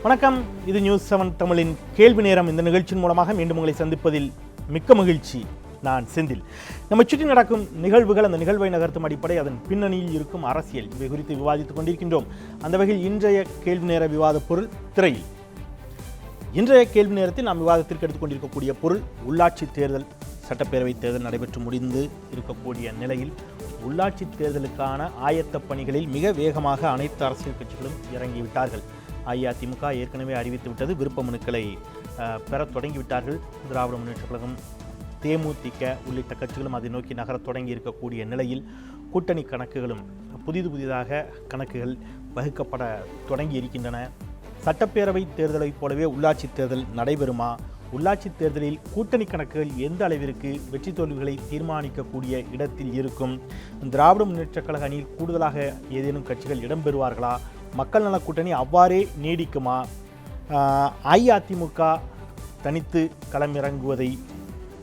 வணக்கம், இது நியூஸ்7 தமிழின் கேள்வி நேரம். இந்த நிகழ்ச்சியின் மூலமாக மீண்டும் உங்களை சந்திப்பதில் மிக்க மகிழ்ச்சி. நான் செந்தில். நம்ம சுற்றி நடக்கும் நிகழ்வுகள், அந்த நிகழ்வை நகர்த்தும் அடிப்படை, அதன் பின்னணியில் இருக்கும் அரசியல், இவை குறித்து விவாதித்துக் கொண்டிருக்கின்றோம். அந்த வகையில் இன்றைய கேள்வி நேர விவாத பொருள் திரையில். இன்றைய கேள்வி நேரத்தில் நாம் விவாதத்திற்கு எடுத்துக்கொண்டிருக்கக்கூடிய பொருள் உள்ளாட்சி தேர்தல். சட்டப்பேரவை தேர்தல் நடைபெற்று முடிந்து இருக்கக்கூடிய நிலையில் உள்ளாட்சி தேர்தலுக்கான ஆயத்த பணிகளில் மிக வேகமாக அனைத்து அரசியல் கட்சிகளும் இறங்கிவிட்டார்கள். அஇஅதிமுக ஏற்கனவே அறிவித்துவிட்டது, விருப்ப மனுக்களை பெற தொடங்கிவிட்டார்கள். திராவிட முன்னேற்றக் கழகம், தேமுதிக உள்ளிட்ட கட்சிகளும் அதை நோக்கி நகரத் தொடங்கி இருக்கக்கூடிய நிலையில் கூட்டணி கணக்குகளும் புதிதாக கணக்குகள் வகுக்கப்பட தொடங்கி இருக்கின்றன. சட்டப்பேரவை தேர்தலைப் போலவே உள்ளாட்சி தேர்தல் நடைபெறுமா? உள்ளாட்சி தேர்தலில் கூட்டணி கணக்குகள் எந்த அளவிற்கு வெற்றி தோல்விகளை தீர்மானிக்கக்கூடிய இடத்தில் இருக்கும்? திராவிட முன்னேற்றக் கழக அணியில் கூடுதலாக ஏதேனும் கட்சிகள் இடம்பெறுவார்களா? மக்கள் நல கூட்டணி அவ்வாறே நீடிக்குமா? அஇஅதிமுக தனித்து களமிறங்குவதை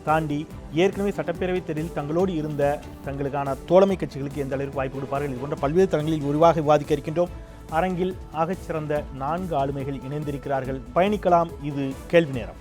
தாண்டி ஏற்கனவே சட்டப்பேரவை தேர்தலில் தங்களோடு இருந்த தங்களுக்கான தோழமை கட்சிகளுக்கு எந்த அளவிற்கு வாய்ப்பு கொடுப்பார்கள்? இது போன்ற பல்வேறு தளங்களில் விரிவாக விவாதிக்க இருக்கின்றோம். அரங்கில் ஆகச்சிறந்த 4 ஆளுமைகள் இணைந்திருக்கிறார்கள். பயணிக்கலாம். இது கேள்வி நேரம்.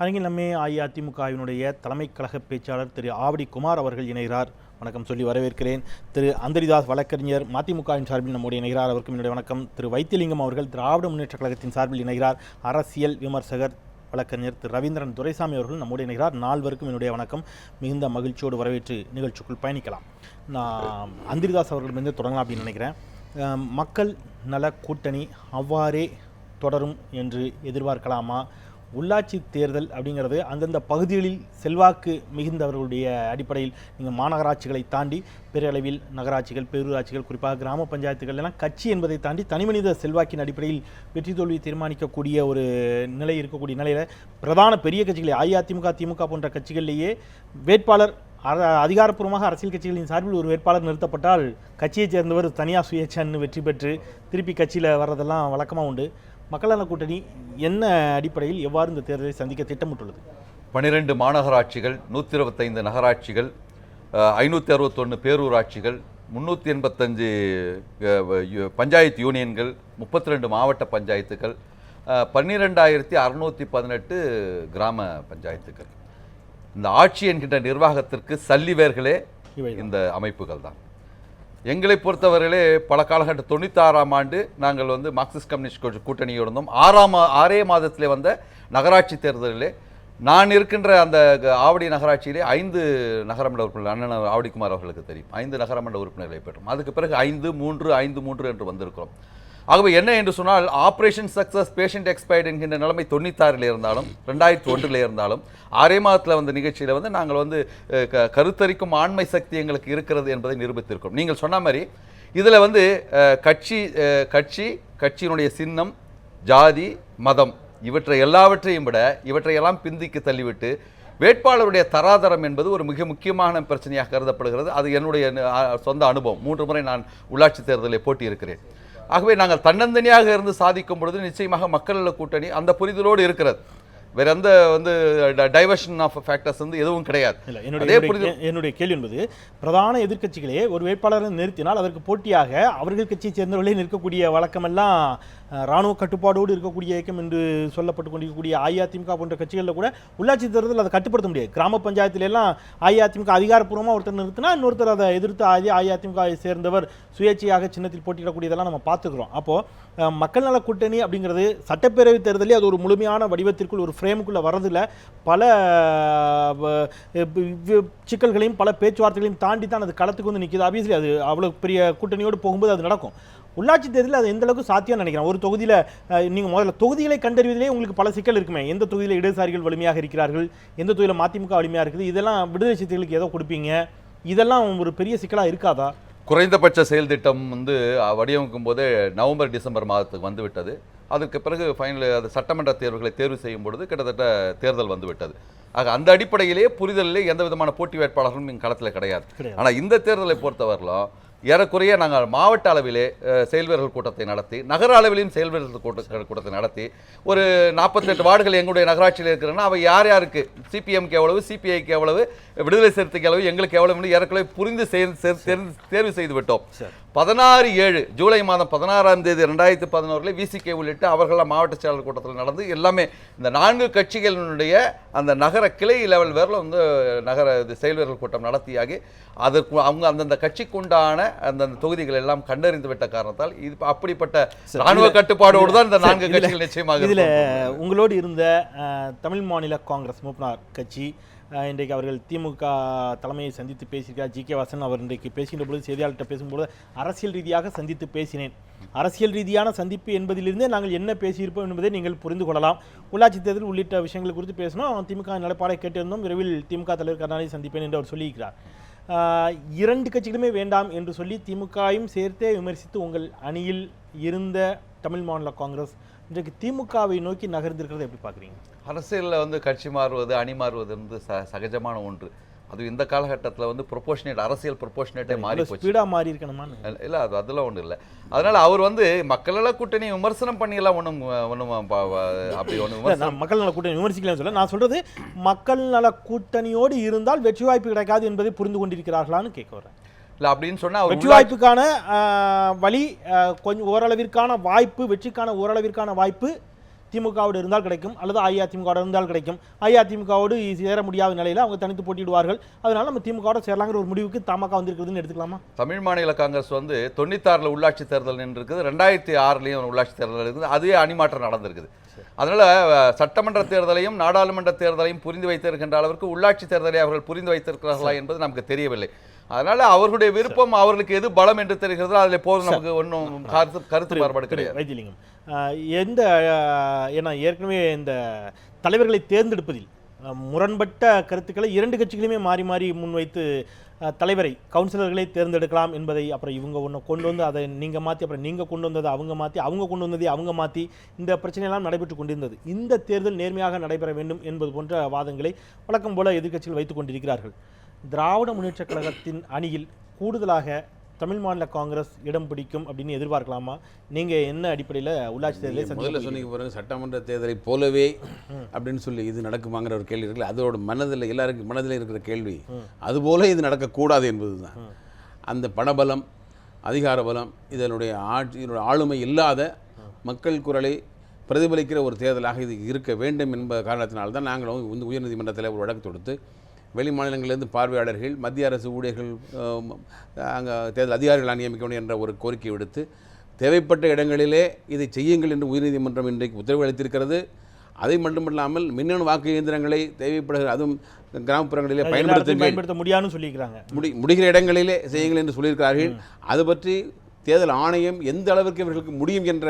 அரங்கில் நம்மே அஇஅதிமுகவினுடைய தலைமை கழக பேச்சாளர் திரு ஆவடி குமார் அவர்கள் இணைகிறார். வணக்கம் சொல்லி வரவேற்கிறேன். திரு அந்தரிதாஸ் வழக்கறிஞர் மதிமுகவின் சார்பில் நம்முடைய இணைகிறார். அவருக்கும் என்னுடைய வணக்கம். திரு வைத்தியலிங்கம் அவர்கள் திராவிட முன்னேற்றக் கழகத்தின் சார்பில் இணைகிறார். அரசியல் விமர்சகர் வழக்கறிஞர் திரு ரவீந்திரன் துரைசாமி அவர்கள் நம்முடைய இணைகிறார். 4 என்னுடைய வணக்கம். மிகுந்த மகிழ்ச்சியோடு வரவேற்று நிகழ்ச்சிக்குள் பயணிக்கலாம். நான் அந்தரிதாஸ் அவர்களிடமிருந்து தொடங்கலாம் அப்படின்னு நினைக்கிறேன். மக்கள் நல கூட்டணி அவ்வாறே தொடரும் என்று எதிர்பார்க்கலாமா? உள்ளாட்சி தேர்தல் அப்படிங்கிறது அந்தந்த பகுதிகளில் செல்வாக்கு மிகுந்தவர்களுடைய அடிப்படையில், நீங்கள் மாநகராட்சிகளை தாண்டி பெரிய அளவில் நகராட்சிகள், பேரூராட்சிகள், குறிப்பாக கிராம பஞ்சாயத்துகள் எல்லாம் கட்சி என்பதை தாண்டி தனிமனித செல்வாக்கின் அடிப்படையில் வெற்றி தோல்வியை தீர்மானிக்கக்கூடிய ஒரு நிலை இருக்கக்கூடிய நிலையில் பிரதான பெரிய கட்சிகளை அஇஅதிமுக, திமுக போன்ற கட்சிகளிலேயே வேட்பாளர் அதிகாரப்பூர்வமாக அரசியல் கட்சிகளின் சார்பில் ஒரு வேட்பாளர் நிறுத்தப்பட்டால் கட்சியைச் சேர்ந்தவர் தனியார் சுயேட்சைன்னு வெற்றி பெற்று திருப்பி கட்சியில் வர்றதெல்லாம் வழக்கமாக உண்டு. மக்கள் நல கூட்டணி என்ன அடிப்படையில் எவ்வாறு இந்த தேர்தலை சந்திக்க திட்டமிட்டுள்ளது? 12 மாநகராட்சிகள், 125 நகராட்சிகள், 561 பேரூராட்சிகள், 385 பஞ்சாயத்து யூனியன்கள், 32 மாவட்ட பஞ்சாயத்துகள், 12,618 கிராம பஞ்சாயத்துகள். இந்த ஆட்சி என்கின்ற நிர்வாகத்திற்கு சல்லிவேர்களே இந்த அமைப்புகள் தான். எங்களை பொறுத்தவரையிலே பல காலகட்ட 96ஆம் ஆண்டு நாங்கள் மார்க்சிஸ்ட் கம்யூனிஸ்ட் கூட்டணியோடு இருந்தோம். 6 மாதத்திலே வந்த நகராட்சி தேர்தலிலே நான் இருக்கின்ற அந்த ஆவடி நகராட்சியிலே 5 நகரமன்ற உறுப்பினர்கள், அண்ணன் ஆவடிக்குமார் அவர்களுக்கு தெரியும், 5 நகரமன்ற உறுப்பினர்களை பெற்றோம். அதுக்கு பிறகு 5-3 என்று வந்திருக்கிறோம். ஆகவே என்ன என்று சொன்னால், ஆப்ரேஷன் சக்சஸ் பேஷண்ட் எக்ஸ்பயர்ட் என்கின்ற நிலைமை 96 இருந்தாலும் 2001 இருந்தாலும் 6 மாதத்தில் வந்த நிகழ்ச்சியில் நாங்கள் கருத்தரிக்கும் ஆண்மை சக்தி எங்களுக்கு இருக்கிறது என்பதை நிரூபித்திருக்கிறோம். நீங்கள் சொன்ன மாதிரி இதில் கட்சியினுடைய சின்னம், ஜாதி, மதம் இவற்றை எல்லாவற்றையும் விட இவற்றையெல்லாம் பிந்திக்கு தள்ளிவிட்டு வேட்பாளருடைய தராதரம் என்பது ஒரு மிக முக்கியமான பிரச்சனையாக கருதப்படுகிறது. அது என்னுடைய சொந்த அனுபவம். 3 முறை நான் உள்ளாட்சி தேர்தலில் போட்டியிருக்கிறேன். ஆகவே நாங்கள் தன்னந்தனியாக இருந்து சாதிக்கும் பொழுது நிச்சயமாக மக்கள் நல கூட்டணி அந்த புரிதலோடு இருக்கிறது. வேற எந்த டைவர்ஷன் ஆஃப் ஃபேக்டர்ஸ் எதுவும் கிடையாது. என்னுடைய கேள்வி என்பது, பிரதான எதிர்க்கட்சிகளே ஒரு வேட்பாளரை நிறுத்தினால் அதற்கு போட்டியாக அவர்கள் கட்சியை சேர்ந்தவர்களே நிற்கக்கூடிய வழக்கமெல்லாம் இராணுவ கட்டுப்பாடோடு இருக்கக்கூடிய இயக்கம் என்று சொல்லப்பட்டு கொண்டிருக்கக்கூடிய அஇஅதிமுக போன்ற கட்சிகளில் கூட உள்ளாட்சி தேர்தல் அதை கட்டுப்படுத்த முடியாது. கிராம பஞ்சாயத்துல எல்லாம் அஇஅதிமுக அதிகாரப்பூர்வமாக ஒருத்தர் நிறுத்தினா இன்னொருத்தர் அதை எதிர்த்து அஇஅதிமுகவை சேர்ந்தவர் சுயேட்சையாக சின்னத்தில் போட்டியிடக்கூடியதெல்லாம் நம்ம பார்த்துக்கிறோம். அப்போது மக்கள் நல கூட்டணி அப்படிங்கிறது சட்டப்பேரவை தேர்தலே அது ஒரு முழுமையான வடிவத்திற்குள், ஒரு ஃப்ரேமுக்குள்ளே வரதில் பல சிக்கல்களையும் பல பேச்சுவார்த்தைகளையும் தாண்டி தான் அது களத்துக்கு நிற்கிது. ஆப்வியஸ்லி அது அவ்வளோ பெரிய கூட்டணியோடு போகும்போது அது நடக்கும். உள்ளாட்சி தேர்தலில் அது எந்த அளவுக்கு சாத்தியம் நினைக்கிறேன். ஒரு தொகுதியில் நீங்கள் முதல்ல தொகுதிகளை கண்டறிவதிலே உங்களுக்கு பல சிக்கல் இருக்குமே. எந்த தொகுதியில் இடதுசாரிகள் வலிமையாக இருக்கிறார்கள், எந்த தொகுதியில் மதிமுக வலிமையாக இருக்குது, இதெல்லாம் விடுதலை சிறுத்தைகளுக்கு ஏதோ கொடுப்பீங்க, இதெல்லாம் ஒரு பெரிய சிக்கலாக இருக்காதா? குறைந்தபட்ச செயல் திட்டம் வடிவமைக்கும் போதே நவம்பர் டிசம்பர் மாதத்துக்கு வந்துவிட்டது. அதற்கு பிறகு ஃபைனல் அது சட்டமன்ற தேர்வுகளை தேர்வு செய்யும் பொழுது கிட்டத்தட்ட தேர்தல் வந்துவிட்டது. ஆக அந்த அடிப்படையிலேயே புரிதலிலே எந்த விதமான போட்டி வேட்பாளர்களும் களத்தில் கிடையாது. ஆனால் இந்த தேர்தலை பொறுத்தவரையிலும் ஏறக்குறைய நாங்கள் மாவட்ட அளவிலே செயல்வீரர்கள் கூட்டத்தை நடத்தி, நகர அளவிலும் செயல்வீரர்கள் கூட்டத்தை நடத்தி, ஒரு 48 வார்டுகள் எங்களுடைய நகராட்சியில் இருக்கிறன்னா அவை யார் யாருக்கு, சிபிஎம்க்கு எவ்வளவு, சிபிஐக்கு எவ்வளவு, விடுதலை சிறுத்தைக்கு எவ்வளவு, எங்களுக்கு எவ்வளவு ஏறக்குறைய புரிந்து தேர்வு செய்து விட்டோம். 16/7 ஜூலை மாதம் 16ஆம் தேதி 2011 விசிகே உள்ளிட்டு அவர்களாம் மாவட்ட செயலாளர் கூட்டத்தில் நடந்து எல்லாமே இந்த 4 கட்சிகளினுடைய அந்த நகர கிளை லெவல் வேரில் வந்து நகர செயல்வீரர்கள் கூட்டம் நடத்தியாகி அதற்கு அவங்க அந்தந்த கட்சிக்கு உண்டான அந்தந்த தொகுதிகள் எல்லாம் கண்டறிந்து விட்ட காரணத்தால் இது அப்படிப்பட்ட ராணுவ கட்டுப்பாடோடு தான் இந்த 4 கட்சிகள் நிச்சயமாக. இதில் உங்களோடு இருந்த தமிழ் மாநில காங்கிரஸ் மூப்பனார் கட்சி இன்றைக்கு அவர்கள் திமுக தலைமையை சந்தித்து பேசியிருக்கார். ஜி.கே. வாசன் அவர் இன்றைக்கு பேசுகின்ற பொழுது செய்தியாளர்கிட்ட பேசும்போது அரசியல் ரீதியாக சந்தித்து பேசினேன், அரசியல் ரீதியான சந்திப்பு என்பதிலிருந்தே நாங்கள் என்ன பேசியிருப்போம் என்பதை நீங்கள் புரிந்து கொள்ளலாம். உள்ளாட்சி தேர்தல் உள்ளிட்ட விஷயங்கள் குறித்து பேசணும், திமுக நிலைப்பாடை கேட்டிருந்தோம், விரைவில் திமுக தலைவர் கருணாநிதி சந்திப்பேன் என்று அவர் சொல்லியிருக்கிறார். 2 கட்சிகளுமே வேண்டாம் என்று சொல்லி திமுகவையும் சேர்த்தே விமர்சித்து உங்கள் அணியில் இருந்த தமிழ் மாநில காங்கிரஸ் இன்றைக்கு திமுகவை நோக்கி நகர்ந்திருக்கிறத எப்படி பார்க்குறீங்க? அரசியலில் வந்து கட்சி மாறுவது, அணி மாறுவது வந்து சகஜமான ஒன்று. அது இந்த காலகட்டத்தில் வந்து ப்ரொபோஷனேட், அரசியல் ப்ரொபோஷனேட்டே மாறி போச்சு. ஸ்பீடாக மாறி இருக்கணுமா? இல்லை, அதெல்லாம் ஒன்றும் இல்லை. அதனால் அவர் வந்து மக்கள் நல கூட்டணி விமர்சனம் பண்ணியெல்லாம் ஒன்றும் அப்படி ஒன்றும் மக்கள் நல கூட்டணி விமர்சிக்கலாம்னு சொல்ல, நான் சொல்கிறது மக்கள் நல கூட்டணியோடு இருந்தால் வெற்றி வாய்ப்பு கிடைக்காது என்பதை புரிந்து கொண்டிருக்கிறார்களான்னு கேட்க வரேன். இல்லை அப்படின்னு சொன்னால் வெற்றி வாய்ப்புக்கான வழி கொஞ்சம் ஓரளவிற்கான வாய்ப்பு, வெற்றிக்கான ஓரளவிற்கான வாய்ப்பு திமுகவோடு இருந்தால் கிடைக்கும், அல்லது அஇஅதிமுகவோடு இருந்தால் கிடைக்கும். அஇஅதிமுகவோடு சேர முடியாத நிலையில் அவங்க தனித்து போட்டியிடுவார்கள். அதனால நம்ம திமுகவோட சேரலாங்கிற ஒரு முடிவுக்கு தமாக வந்திருக்குதுன்னு எடுத்துக்கலாமா? தமிழ் மாநில காங்கிரஸ் வந்து 96 உள்ளாட்சி தேர்தல் நின்று இருக்குது, 2006 உள்ளாட்சி தேர்தல் இருக்குது, அதுவே அணிமாற்றம் நடந்திருக்குது. அதனால சட்டமன்ற தேர்தலையும் நாடாளுமன்ற தேர்தலையும் புரிந்து வைத்திருக்கின்ற அளவிற்கு உள்ளாட்சி தேர்தலை அவர்கள் புரிந்து வைத்திருக்கிறார்களா என்பது நமக்கு தெரியவில்லை. அதனால அவர்களுடைய விருப்பம், அவர்களுக்கு எது பலம் என்று தெரிகிறதோ அதில் போதும், நமக்கு ஒன்றும் கருத்து மாறுபாடு கிடையாது. வைத்திலிங்கம், ஏன்னா ஏற்கனவே இந்த தலைவர்களை தேர்ந்தெடுப்பதில் முரண்பட்ட கருத்துக்களை 2 கட்சிகளுமே மாறி மாறி முன்வைத்து தலைவரை, கவுன்சிலர்களை தேர்ந்தெடுக்கலாம் என்பதை, அப்புறம் இவங்க ஒன்று கொண்டு வந்து அதை நீங்கள் மாற்றி, அப்புறம் நீங்கள் கொண்டு வந்ததை அவங்க மாற்றி, அவங்க கொண்டு வந்ததை அவங்க மாற்றி, இந்த பிரச்சனையெல்லாம் நடைபெற்று கொண்டிருந்தது. இந்த தேர்தல் நேர்மையாக நடைபெற வேண்டும் என்பது போன்ற வாதங்களை வழக்கம் போல எதிர்க்கட்சிகள் வைத்துக் கொண்டிருக்கிறார்கள். திராவிட முன்னேற்றக் கழகத்தின் அணியில் கூடுதலாக தமிழ் மாநில காங்கிரஸ் இடம் பிடிக்கும் அப்படின்னு எதிர்பார்க்கலாமா? நீங்க என்ன அடிப்படையில் உள்ளாட்சி தேர்தலை முதல்ல சொன்னீங்க பாருங்க, சட்டமன்ற தேர்தலை போலவே அப்படின்னு சொல்லி இது நடக்குமாங்கிற ஒரு கேள்வி இருக்குல்ல, அதோட மனதில் எல்லாருக்கும் மனதில் இருக்கிற கேள்வி அதுபோல இது நடக்கக்கூடாது என்பதுதான். அந்த பணபலம், அதிகார பலம், இதனுடைய ஆளுமை இல்லாத மக்கள் குரலை பிரதிபலிக்கிற ஒரு தேர்தலாக இது இருக்க வேண்டும் என்ப காரணத்தினால்தான் நாங்களும் வந்து உயர்நீதிமன்றத்தில் ஒரு வழக்கு தொடுத்து வெளி மாநிலங்களிலிருந்து பார்வையாளர்கள், மத்திய அரசு ஊழியர்கள், அங்கே தேர்தல் அதிகாரிகளாக நியமிக்கணும் என்ற ஒரு கோரிக்கை விடுத்து தேவைப்பட்ட இடங்களிலே இதை செய்யுங்கள் என்று உயர்நீதிமன்றம் இன்றைக்கு உத்தரவு அளித்திருக்கிறது. அதை மட்டுமல்லாமல் மின்னணு வாக்கு இயந்திரங்களை தேவைப்படுகிற, அதுவும் கிராமப்புறங்களிலே பயன்படுத்த முடியாதுன்னு சொல்லியிருக்கிறாங்க, முடிகிற இடங்களிலே செய்யுங்கள் என்று சொல்லியிருக்கிறார்கள். அது பற்றி தேர்தல் ஆணையம் எந்த அளவிற்கு இவர்களுக்கு முடியும் என்ற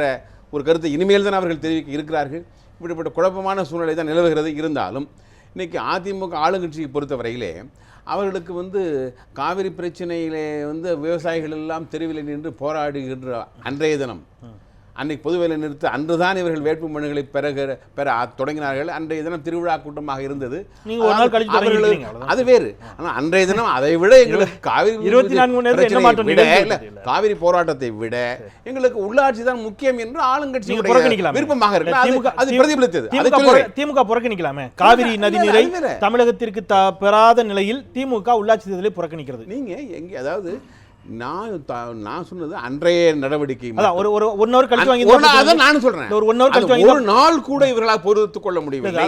ஒரு கருத்தை இனிமேல் தான் அவர்கள் தெரிவிக்க இருக்கிறார்கள். இப்படிப்பட்ட குழப்பமான சூழ்நிலை தான் நிலவுகிறது. இருந்தாலும் இன்றைக்கி அதிமுக ஆளுங்கட்சியை பொறுத்தவரையிலே அவர்களுக்கு வந்து காவிரி பிரச்சனையிலே வந்து விவசாயிகள் எல்லாம் தெருவில் நின்று போராடுகின்ற அன்றைய தினம், அன்றைக்கு பொது வேலை நிறுத்த அன்றுதான் இவர்கள் வேட்பு மனுக்களை பெற தொடங்கினார்கள். அன்றைய தினம் திருவிழா கூட்டமாக இருந்தது. அது வேறு. ஆனால் அன்றைய தினம் அதை விட எங்களுக்கு காவிரி போராட்டத்தை விட எங்களுக்கு உள்ளாட்சி தான் முக்கியம் என்று ஆளுங்கட்சி விருப்பமாக இருக்கு. அது பிரதிபலித்தது. திமுக புறக்கணிக்கலாமே. காவிரி நதி நீரை தமிழகத்திற்கு பெறாத நிலையில் திமுக உள்ளாட்சி தேர்தலை புறக்கணிக்கிறது. நீங்க எங்கே, அதாவது நான் சொன்னது அன்றைய நடவடிக்கை. ஒரு நாள் கூட இவர்களால் பொறுத்துக் கொள்ள முடியவில்லை.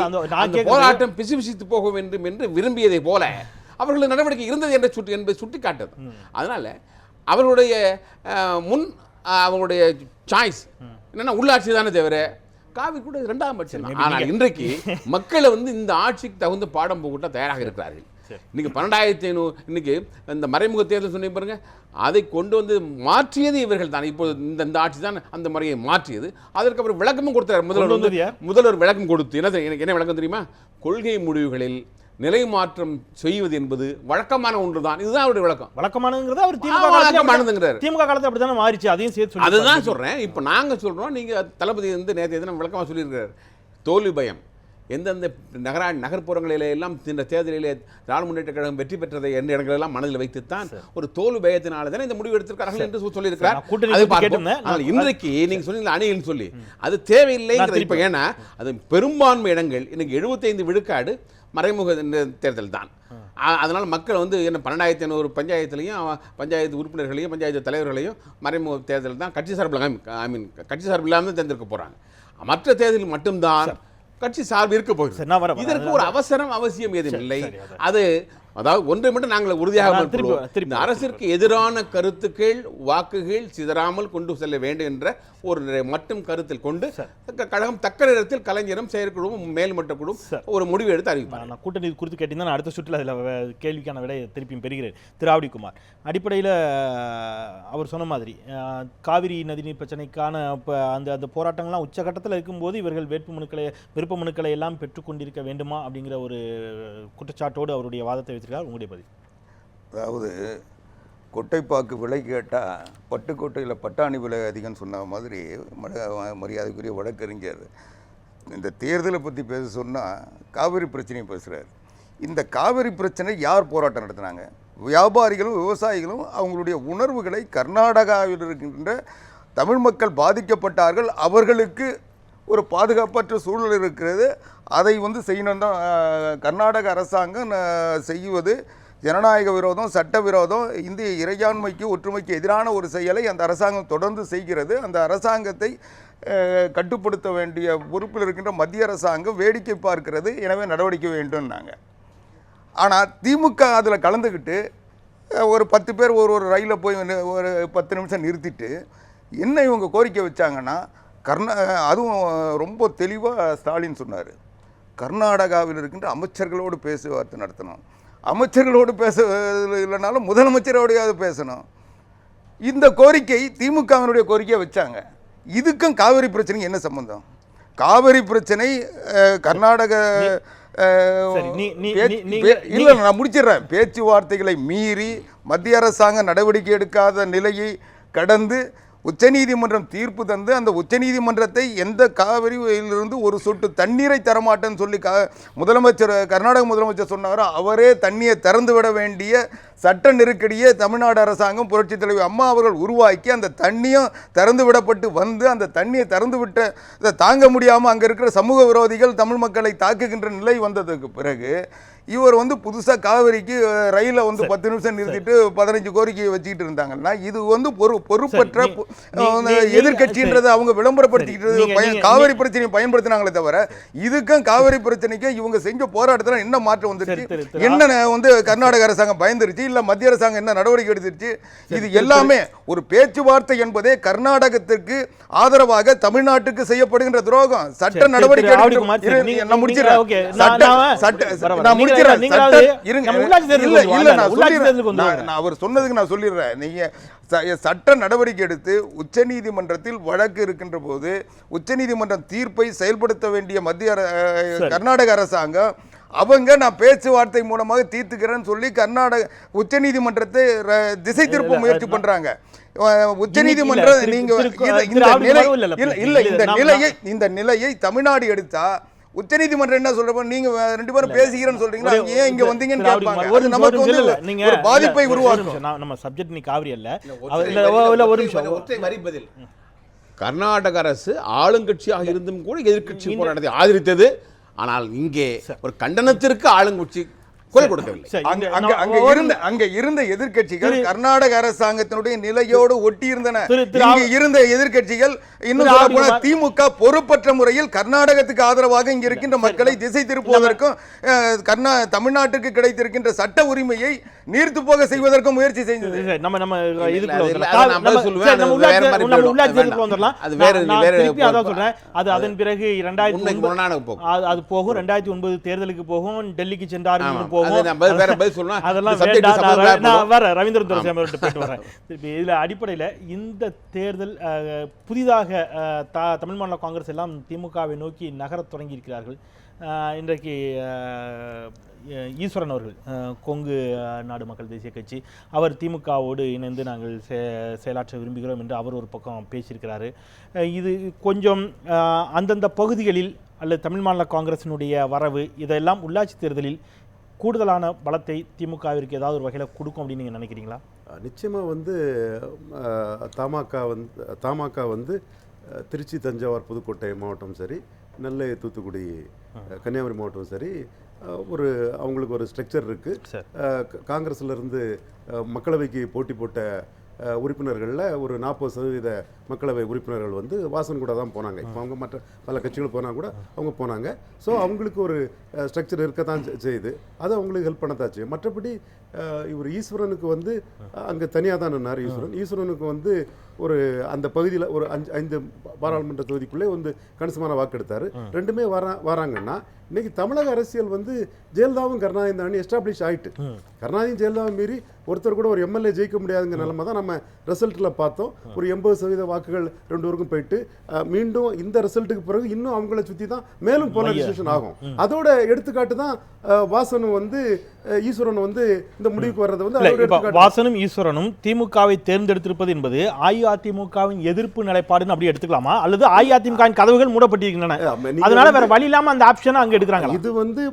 போராட்டம் பிசுபிசுத்து போக வேண்டும் என்று விரும்பியதை போல அவர்களுடைய நடவடிக்கை இருந்தது என்பதை சுட்டிக்காட்டது. அதனால அவர்களுடைய அவங்களுடைய சாய்ஸ் என்னன்னா உள்ளாட்சி தானே தவிர காவி கூட 2ஆம் பட்சம். ஆனால் இன்றைக்கு மக்களை வந்து இந்த ஆட்சிக்கு தகுந்த பாடம் போகட்ட தயாராக இருக்கிறார்கள். இன்னைக்கு 12,500 இன்னைக்கு இந்த மறைமுக தேர்தல் சொன்னீங்க பாருங்க, அதை கொண்டு வந்து மாற்றியது இவர்கள் தான். இப்போது இந்த ஆட்சி தான் அந்த முறையை மாற்றியது. அதற்கு அப்புறம் விளக்கமும் கொடுத்தார். முதல்வர் விளக்கம் கொடுத்து என்ன விளக்கம் தெரியுமா? கொள்கை முடிவுகளில் நிலை மாற்றம் செய்வது என்பது வழக்கமான ஒன்றுதான். இதுதான் அவருடைய விளக்கம். வழக்கமானதுங்கிறது அவர் திமுக காலத்தில் அப்படித்தானே மாறிச்சு. அதையும் சேர்த்து அதுதான் சொல்றேன். இப்போ நாங்கள் சொல்றோம், நீங்க தளபதி வந்து நேற்றைய தினம் விளக்கமாக சொல்லியிருக்கிறார். தோல்வி பயம் எந்தெந்த நகர்ப்புறங்களிலே எல்லாம் இந்த தேர்தலிலே திராவிட முன்னேற்ற கழகம் வெற்றி பெற்றதை எந்த இடங்களெல்லாம் மனதில் வைத்துத்தான் ஒரு தோல்வி பயத்தினால தானே இந்த முடிவு எடுத்திருக்கார்கள் என்று சொல்லியிருக்கிறார். அது பார்ப்போம். ஆனால் இன்றைக்கு நீங்க சொன்னீங்க அணின்னு சொல்லி அது தேவையில்லைங்கிற. இப்ப ஏன்னா அது பெரும்பான்மை இடங்கள் இன்னைக்கு 75 விழுக்காடு மறைமுக தேர்தல் தான். அதனால் மக்கள் வந்து என்ன 12,500 பஞ்சாயத்துலையும் பஞ்சாயத்து உறுப்பினர்களையும் பஞ்சாயத்து தலைவர்களையும் மறைமுக தேர்தல் தான் கட்சி சார்பில் கட்சி சார்பு இல்லாமல் தான் தேர்ந்தெடுக்க போகிறாங்க. மற்ற தேர்தலில் மட்டும்தான் கட்சி சார்பு இருக்க போகுது. இதற்கு ஒரு அவசியம் ஏதும் இல்லை. அது அதாவது ஒன்றை மட்டும் நாங்கள் உறுதியாக அரசிற்கு எதிரான கருத்துக்கள் வாக்குகள் சிதறாமல் கொண்டு செல்ல வேண்டும் என்ற ஒரு மட்டும் கருத்தில் கொண்டு கழகம் தக்க நேரத்தில் கலைஞரும் செயற்குழுவும் மேல்மட்ட குழு ஒரு முடிவு எடுத்து அறிவிப்பார். நான் கூட்டணி குறித்து கேட்டீங்கன்னா நான் அடுத்த சுற்றில் அதில் கேள்விக்கான விடையை திருப்பியும் பெறுகிறேன். திரு ஆவடிக்குமார், அடிப்படையில் அவர் சொன்ன மாதிரி காவிரி நதிநீர் பிரச்சனைக்கான அந்த போராட்டங்கள்லாம் உச்சகட்டத்தில் இருக்கும்போது இவர்கள் விருப்ப மனுக்களை எல்லாம் பெற்றுக்கொண்டிருக்க வேண்டுமா அப்படிங்கிற ஒரு குற்றச்சாட்டோடு அவருடைய வாதத்தை வைத்திருக்கார். உங்களுடைய பதில்? அதாவது கொட்டைப்பாக்கு விலை கேட்டால் பட்டுக்கோட்டையில் பட்டாணி விலை அதிகம்னு சொன்ன மாதிரி மரியாதைக்குரிய வழக்கறிஞர் இந்த தேர்தலை பற்றி பேச சொன்னால் காவிரி பிரச்சனையை பேசுகிறார். இந்த காவிரி பிரச்சனை யார் போராட்டம் நடத்தினாங்க? வியாபாரிகளும் விவசாயிகளும் அவங்களுடைய உணர்வுகளை கர்நாடகாவில் இருக்கின்ற தமிழ் மக்கள் பாதிக்கப்பட்டார்கள், அவர்களுக்கு ஒரு பாதுகாப்பற்ற சூழல் இருக்கிறது, அதை செய்யணும் தான் கர்நாடக அரசாங்கம் செய்வது ஜனநாயக விரோதம், சட்ட விரோதம், இந்திய இறையாண்மைக்கு ஒற்றுமைக்கு எதிரான ஒரு செயலை அந்த அரசாங்கம் தொடர்ந்து செய்கிறது. அந்த அரசாங்கத்தை கட்டுப்படுத்த வேண்டிய பொறுப்பில் இருக்கின்ற மத்திய அரசாங்கம் வேடிக்கை பார்க்கிறது, எனவே நடவடிக்கை வேண்டும்னாங்க. ஆனால் திமுக அதில் கலந்துக்கிட்டு ஒரு 10 பேர் ஒரு ரயிலில் போய் ஒரு 10 நிமிஷம் நிறுத்திட்டு என்ன இவங்க கோரிக்கை வச்சாங்கன்னா, அதுவும் ரொம்ப தெளிவாக ஸ்டாலின் சொன்னார், கர்நாடகாவில் இருக்கின்ற அமைச்சர்களோடு பேச்சுவார்த்தை நடத்தணும், அமைச்சர்களோடு பேச இல்லைனாலும் முதலமைச்சரோடையாவது பேசணும். இந்த கோரிக்கை திமுகவினுடைய கோரிக்கையை வச்சாங்க. இதுக்கும் காவிரி பிரச்சனைக்கு என்ன சம்பந்தம்? காவிரி பிரச்சனை கர்நாடக இல்லை, நான் முடிச்சிடுறேன். பேச்சுவார்த்தைகளை மீறி மத்திய அரசாங்கம் நடவடிக்கை எடுக்காத நிலையை கடந்து உச்சநீதிமன்றம் தீர்ப்பு தந்து அந்த உச்சநீதிமன்றத்தை எந்த காவிரியிலிருந்து ஒரு சொட்டு தண்ணீரை தரமாட்டேன்னு சொல்லி கர்நாடக முதலமைச்சர் சொன்னாரோ அவரே தண்ணியை திறந்து விட வேண்டிய சட்ட நெருக்கடியை தமிழ்நாடு அரசாங்கம் புரட்சித் தலைவர் அம்மா அவர்கள் உருவாக்கி அந்த தண்ணியும் திறந்து விடப்பட்டு அந்த தண்ணியை திறந்து விட்ட தாங்க முடியாமல் அங்கே இருக்கிற சமூக விரோதிகள் தமிழ் மக்களை தாக்குகின்ற நிலை வந்ததுக்கு பிறகு இவர் புதுசாக காவிரிக்கு ரயிலை 10 நிமிஷம் நிறுத்திட்டு 15 கோரிக்கையை வச்சுக்கிட்டு இருந்தாங்கன்னா இது பொறுப்பற்ற எதிர்கட்சின்றதை அவங்க விளம்பரப்படுத்திக்கிட்டு காவிரி பிரச்சனையை பயன்படுத்தினாங்களே தவிர இதுக்கும் காவிரி பிரச்சனைக்கும் இவங்க செஞ்ச போராட்டத்தில் என்ன மாற்றம் வந்துருச்சு, என்ன கர்நாடக அரசாங்கம் பயந்துருச்சு, இல்லை மத்திய அரசாங்கம் என்ன நடவடிக்கை எடுத்துருச்சு? இது எல்லாமே ஒரு பேச்சுவார்த்தை என்பதே கர்நாடகத்திற்கு ஆதரவாக தமிழ்நாட்டுக்கு செய்யப்படுகின்ற துரோகம். சட்ட நடவடிக்கை அவர் சொன்னதுக்கு நான் சொல்லிடுறேன். நீங்க சட்ட நடவடிக்கை எடுத்து உச்சநீதிமன்றத்தில் வழக்கு இருக்கின்ற போது உச்சநீதிமன்றம் தீர்ப்பை செயல்படுத்த வேண்டிய மத்திய கர்நாடக அரசாங்கம் அவங்க நான் பேச்சுவார்த்தை மூலமாக தீர்த்துக்கிறேன்னு சொல்லி கர்நாடக உச்சநீதிமன்றத்தை திசை திருப்ப முயற்சி பண்றாங்க. உச்சநீதிமன்றம் இந்த நிலையை தமிழ்நாடு எடுத்தா உச்சநீதிமன்றம் என்ன சொல்றப்ப நீங்க 2 பேரும் பேசிக்கிறேன்னு சொல்றீங்களா, ஏன் இங்க வந்தீங்கன்னு கேட்பாங்க. அது நமக்கு ஒரு பாதிப்பை உருவாக்கும். நம்ம சப்ஜெக்ட் நீ காவிரி அல்ல. ஒரு நிமிஷம். கர்நாடக அரசு ஆளுங்கட்சியாக இருந்தும் கூட எதிர்க்கட்சி போராட்டத்தை ஆதரித்தது. ஆனால் இங்கே ஒரு கண்டனத்திற்கு ஆளுங்கட்சி குரல் கொடுக்கவில்லை. அங்க இருந்த எதிர்க்கட்சிகள் கர்நாடக அரசாங்கத்தினுடைய நிலையோடு ஒட்டி இருந்தன. இங்க இருந்த எதிர்க்கட்சிகள் இன்னும் சொல்ல போனா திமுக பொறுப்பற்ற முறையில் கர்நாடகத்துக்கு ஆதரவாக இங்க இருக்கின்ற மக்களை திசை திருப்புவதற்கும் தமிழ்நாட்டுக்கு கிடைத்திருக்கின்ற சட்ட உரிமையை நீர்த்து போக செய்வதற்கும் முயற்சி செய்தது. அதன் பிறகு 2009 தேர்தலுக்கு போகும், டெல்லிக்கு சென்றார்கள் போகும். ரவீந்திரன் துரைசாமி போயிட்டு வரேன். இதுல அடிப்படையில் இந்த தேர்தல் புதிதாக தமிழ் மாநில காங்கிரஸ் எல்லாம் திமுகவை நோக்கி நகரத் தொடங்கி இருக்கிறார்கள். இன்றைக்கு ஈஸ்வரன் அவர்கள் கொங்கு நாடு மக்கள் தேசிய கட்சி, அவர் திமுகவோடு இணைந்து நாங்கள் செயலாற்ற விரும்புகிறோம் என்று அவர் ஒரு பக்கம் பேசியிருக்கிறாரு. இது கொஞ்சம் அந்தந்த பகுதிகளில் அல்லது தமிழ் மாநில காங்கிரசினுடைய வரவு இதெல்லாம் உள்ளாட்சி தேர்தலில் கூடுதலான பலத்தை திமுகவிற்கு ஏதாவது ஒரு வகையில் கொடுக்கும் அப்படின்னு நீங்கள் நினைக்கிறீங்களா? நிச்சயமாக வந்து தமாக வந்து திருச்சி, தஞ்சாவூர், புதுக்கோட்டை மாவட்டம் சரி, நெல்லை, தூத்துக்குடி, கன்னியாகுமரி மாவட்டம் சரி, அவங்களுக்கு ஒரு ஸ்ட்ரக்சர் இருக்குது. காங்கிரஸ்லேருந்து மக்களவைக்கு போட்டி போட்ட உறுப்பினர்களில் ஒரு 40% மக்களவை உறுப்பினர்கள் வந்து வாசன் கூட தான் போனாங்க. இப்போ அவங்க மற்ற பல கட்சிகள் போனால் கூட அவங்க போனாங்க. ஸோ அவங்களுக்கு ஒரு ஸ்ட்ரக்சர் இருக்க தான் செய்யுது. அது அவங்களுக்கு ஹெல்ப் பண்ணத்தாச்சு. மற்றபடி இவர் ஈஸ்வரனுக்கு வந்து அங்கே தனியாக தான் நின்னார். ஈஸ்வரனுக்கு வந்து ஒரு அந்த பகுதியில் ஒரு 5 பாராளுமன்ற தொகுதிக்குள்ளே வந்து கணிசமான வாக்கு எடுத்தார். ரெண்டுமே வராங்கன்னா இன்னைக்கு தமிழக அரசியல் வந்து ஜெயலலிதாவும் கருணாநிதி அணி எஸ்டாப்ளிஷ் ஆகிட்டு, கருணாநிதி ஜெயலலிதாவும் மீறி ஒருத்தர் கூட ஒரு எம்எல்ஏ ஜெயிக்க முடியாதுங்கிற நிலைமை தான் நம்ம ரிசல்ட்டில் பார்த்தோம். ஒரு 80% வாக்குகள் 2 ஊருக்கும் போயிட்டு மீண்டும் இந்த ரிசல்ட்டுக்கு பிறகு இன்னும் அவங்கள சுற்றி தான் மேலும் போலரைசேஷன் ஆகும். அதோட எடுத்துக்காட்டு தான் வாசனும் வந்து ஈஸ்வரன் வந்து இந்த முடிவுக்கு வர்றது வந்து வாசனும் ஈஸ்வரனும் திமுகவை தேர்ந்தெடுத்திருப்பது என்பது அஇஅதிமுகவின் எதிர்ப்பு நிலைப்பாடுன்னு அப்படி எடுத்துக்கலாமா, அல்லது அஇஅதிமுகவின் கதவுகள் மூடப்பட்டிருக்கின்றன அதனால வேற வழி இல்லாம அந்த ஆப்ஷனை அங்க எடுக்கிறாங்க? இது வந்து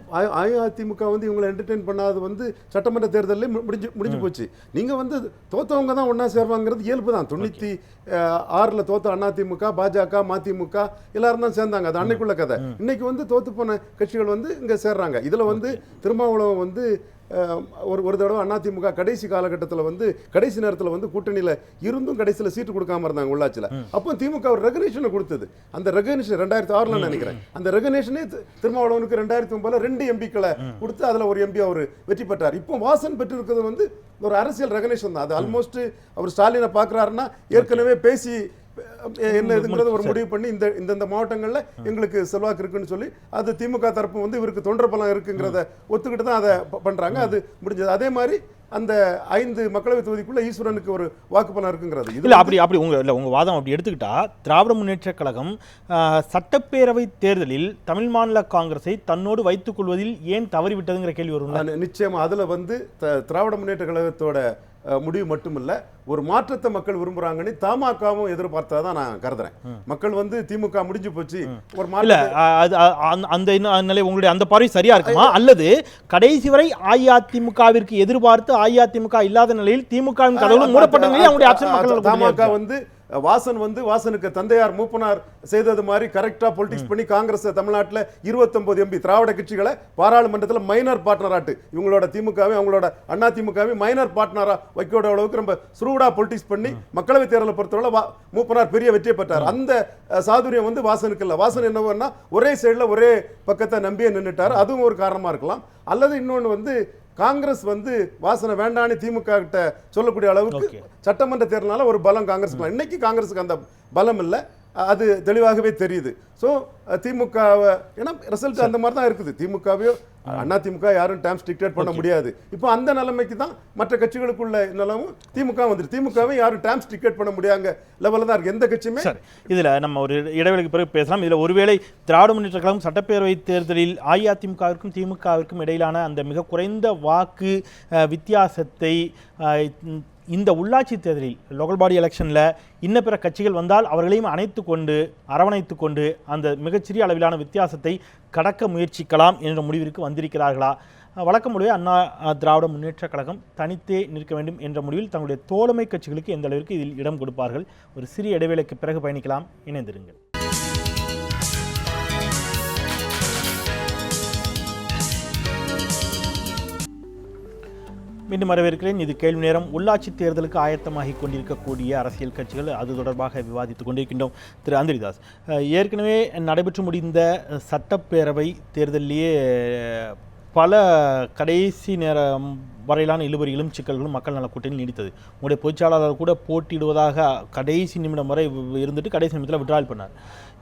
அஇஅதிமுக வந்து இவங்களை என்டர்டெயின் பண்ணாது வந்து சட்டமன்ற தேர்தலில் முடிஞ்சு போச்சு. நீங்க வந்து தோத்தவங்க தான் ஒன்னா சேர்வாங்கிறது இயல்பு தான். 96ல் தோத்த அதிமுக, பாஜக, மதிமுக எல்லாரும் தான் சேர்ந்தாங்க. அது அன்னைக்குள்ள கதை. இன்னைக்கு வந்து தோத்து போன கட்சிகள் வந்து இங்க சேர்றாங்க. இதுல வந்து திருமாவளவன் வந்து ஒரு தடவை அதிமுக கடைசி காலகட்டத்தில் வந்து கடைசி நேரத்தில் வந்து கூட்டணியில் இருந்தும் கடைசியில் சீட்டு கொடுக்காம இருந்தாங்க உள்ளாட்சியில். அப்போ திமுக ஒரு ரெகனேஷனை கொடுத்தது. அந்த ரெகனேஷன் 2006 நினைக்கிறேன். அந்த ரெகனேஷனே திருமாவளவனுக்கு 2009 2 எம்பிக்களை கொடுத்து அதில் ஒரு எம்பி அவர் வெற்றி பெற்றார். இப்போ வாசன் பெற்றிருக்கிறது வந்து ஒரு அரசியல் ரெகனேஷன் தான். அது ஆல்மோஸ்ட் அவர் ஸ்டாலினை பார்க்குறாருன்னா ஏற்கனவே பேசி என்ன இதுங்கிறத ஒரு முடிவு பண்ணி இந்த மாவட்டங்களில் எங்களுக்கு செல்வாக்கு இருக்குன்னு சொல்லி அது திமுக தரப்பு வந்து இவருக்கு தொண்டர் பலம் இருக்குங்கிறத ஒத்துக்கிட்டு தான் அதை பண்ணுறாங்க. அது முடிஞ்சது. அதே மாதிரி அந்த 5 மக்களவை தொகுதிக்குள்ள ஈஸ்வரனுக்கு ஒரு வாக்குப்பலம் இருக்குங்கிறது. இல்ல அப்படி உங்க வாதம் அப்படி எடுத்துக்கிட்டா திராவிட முன்னேற்ற கழகம் சட்டப்பேரவை தேர்தலில் தமிழ் மாநில காங்கிரஸை தன்னோடு வைத்துக் கொள்வதில் ஏன் தவறிவிட்டதுங்கிற கேள்வி வரும். நிச்சயமா அதுல வந்து திராவிட முன்னேற்ற கழகத்தோட முடிவு மட்டுமில்ல, ஒரு மாற்றத்தை மக்கள் விரும்புறாங்கன்னு தமாகவும் எதிர்பார்த்ததான் நான் கருதுறேன். மக்கள் வந்து திமுக முடிஞ்சு போச்சு ஒரு அந்த நிலை உங்களுடைய அந்த பார்வை சரியா இருக்குமா, அல்லது கடைசி வரை அஇஅதிமுகவிற்கு எதிர்பார்த்து அஇஅதிமுக இல்லாத நிலையில் திமுகவின் கதவுகளும் மூடப்பட்ட நிலையில் அவங்களுடைய ஆப்ஷன் மக்கள் தமாக வந்து வாசனுக்கு தந்தையார் மூப்பனார் செய்தது மாதிரி கரெக்டா பொலிட்டிக்ஸ் பண்ணி காங்கிரஸ் தமிழ்நாட்டில் 29 எம்பி திராவிட கட்சிகளை பாராளுமன்றத்தில் மைனர் பார்ட்னராட்டு இவங்களோட திமுகவை அவங்களோட அதிமுகவை மைனர் பார்ட்னரா வைக்கோட அளவுக்கு ரொம்ப சுருடா பொலிட்டிக்ஸ் பண்ணி மக்களவை தேர்தலை பொறுத்தவரை மூப்பனார் பெரிய வெற்றியை பெற்றார். அந்த சாதுரியம் வந்து வாசனுக்கு இல்லை. வாசன் என்னன்னா ஒரே சைடில் ஒரே பக்கத்தை நம்பியே நின்றுட்டார். அதுவும் ஒரு காரணமா இருக்கலாம். அல்லது இன்னொன்று வந்து காங்கிரஸ் வந்து வாசனை வேண்டான்னு திமுக கிட்ட சொல்லக்கூடிய அளவுக்கு சட்டமன்ற தேர்தலால ஒரு பலம் காங்கிரஸ். இன்னைக்கு காங்கிரஸுக்கு அந்த பலம் இல்லை, அது தெளிவாகவே தெரியுது. ஸோ திமுக ஏன்னா ரிசல்ட் அந்த மாதிரி தான் இருக்குது. திமுகவையோ அதிமுக யாரும் டைம் டிக்டேட் பண்ண முடியாது. இப்போ அந்த நிலைமைக்கு தான் மற்ற கட்சிகளுக்குள்ள நிலமும் திமுக வந்துட்டு திமுகவை யாரும் டைம் டிக்டேட் பண்ண முடியாத லெவலில் தான் இருக்கு எந்த கட்சியுமே. இதில் நம்ம ஒரு இடைவெளிக்கு பிறகு பேசலாம். இதில் ஒருவேளை திராவிட முன்னேற்ற கழகம் சட்டப்பேரவை தேர்தலில் அஇஅதிமுகவிற்கும் திமுகவிற்கும் இடையிலான அந்த மிக குறைந்த வாக்கு வித்தியாசத்தை இந்த உள்ளாட்சி தேர்தலில் லோக்கல் பாடி எலெக்ஷனில் இன்ன பிற கட்சிகள் வந்தால் அவர்களையும் அரவணைத்து கொண்டு அந்த மிகச்சிறிய அளவிலான வித்தியாசத்தை கடக்க முயற்சிக்கலாம் என்ற முடிவிற்கு வந்திருக்கிறார்களா? வழக்கம் போலவே அண்ணா திராவிட முன்னேற்ற கழகம் தனித்தே நிற்க வேண்டும் என்ற முடிவில் தங்களுடைய தோழமை கட்சிகளுக்கு எந்த அளவிற்கு இதில் இடம் கொடுப்பார்கள்? ஒரு சிறிய இடைவேளைக்கு பிறகு பயணிக்கலாம். இணைந்திருங்கள். மீண்டும் வரவேற்கிறேன். இது கேள்வி நேரம். உள்ளாட்சி தேர்தலுக்கு ஆயத்தமாகி கொண்டிருக்கக்கூடிய அரசியல் கட்சிகள் அது தொடர்பாக விவாதித்துக் கொண்டிருக்கின்றோம். திரு அந்தரிதாஸ், ஏற்கனவே நடைபெற்று முடிந்த சட்டப்பேரவை தேர்தலிலேயே பல கடைசி நேரம் வரையிலான இழுபறிகளும் சிக்கல்களும் மக்கள் நல கூட்டணியில் நீடித்தது. உங்களுடைய பொதுச்சாளர் கூட போட்டியிடுவதாக கடைசி நிமிடம் வரை இருந்துட்டு கடைசி நிமிடத்தில் விட்ரால் பண்ணார்.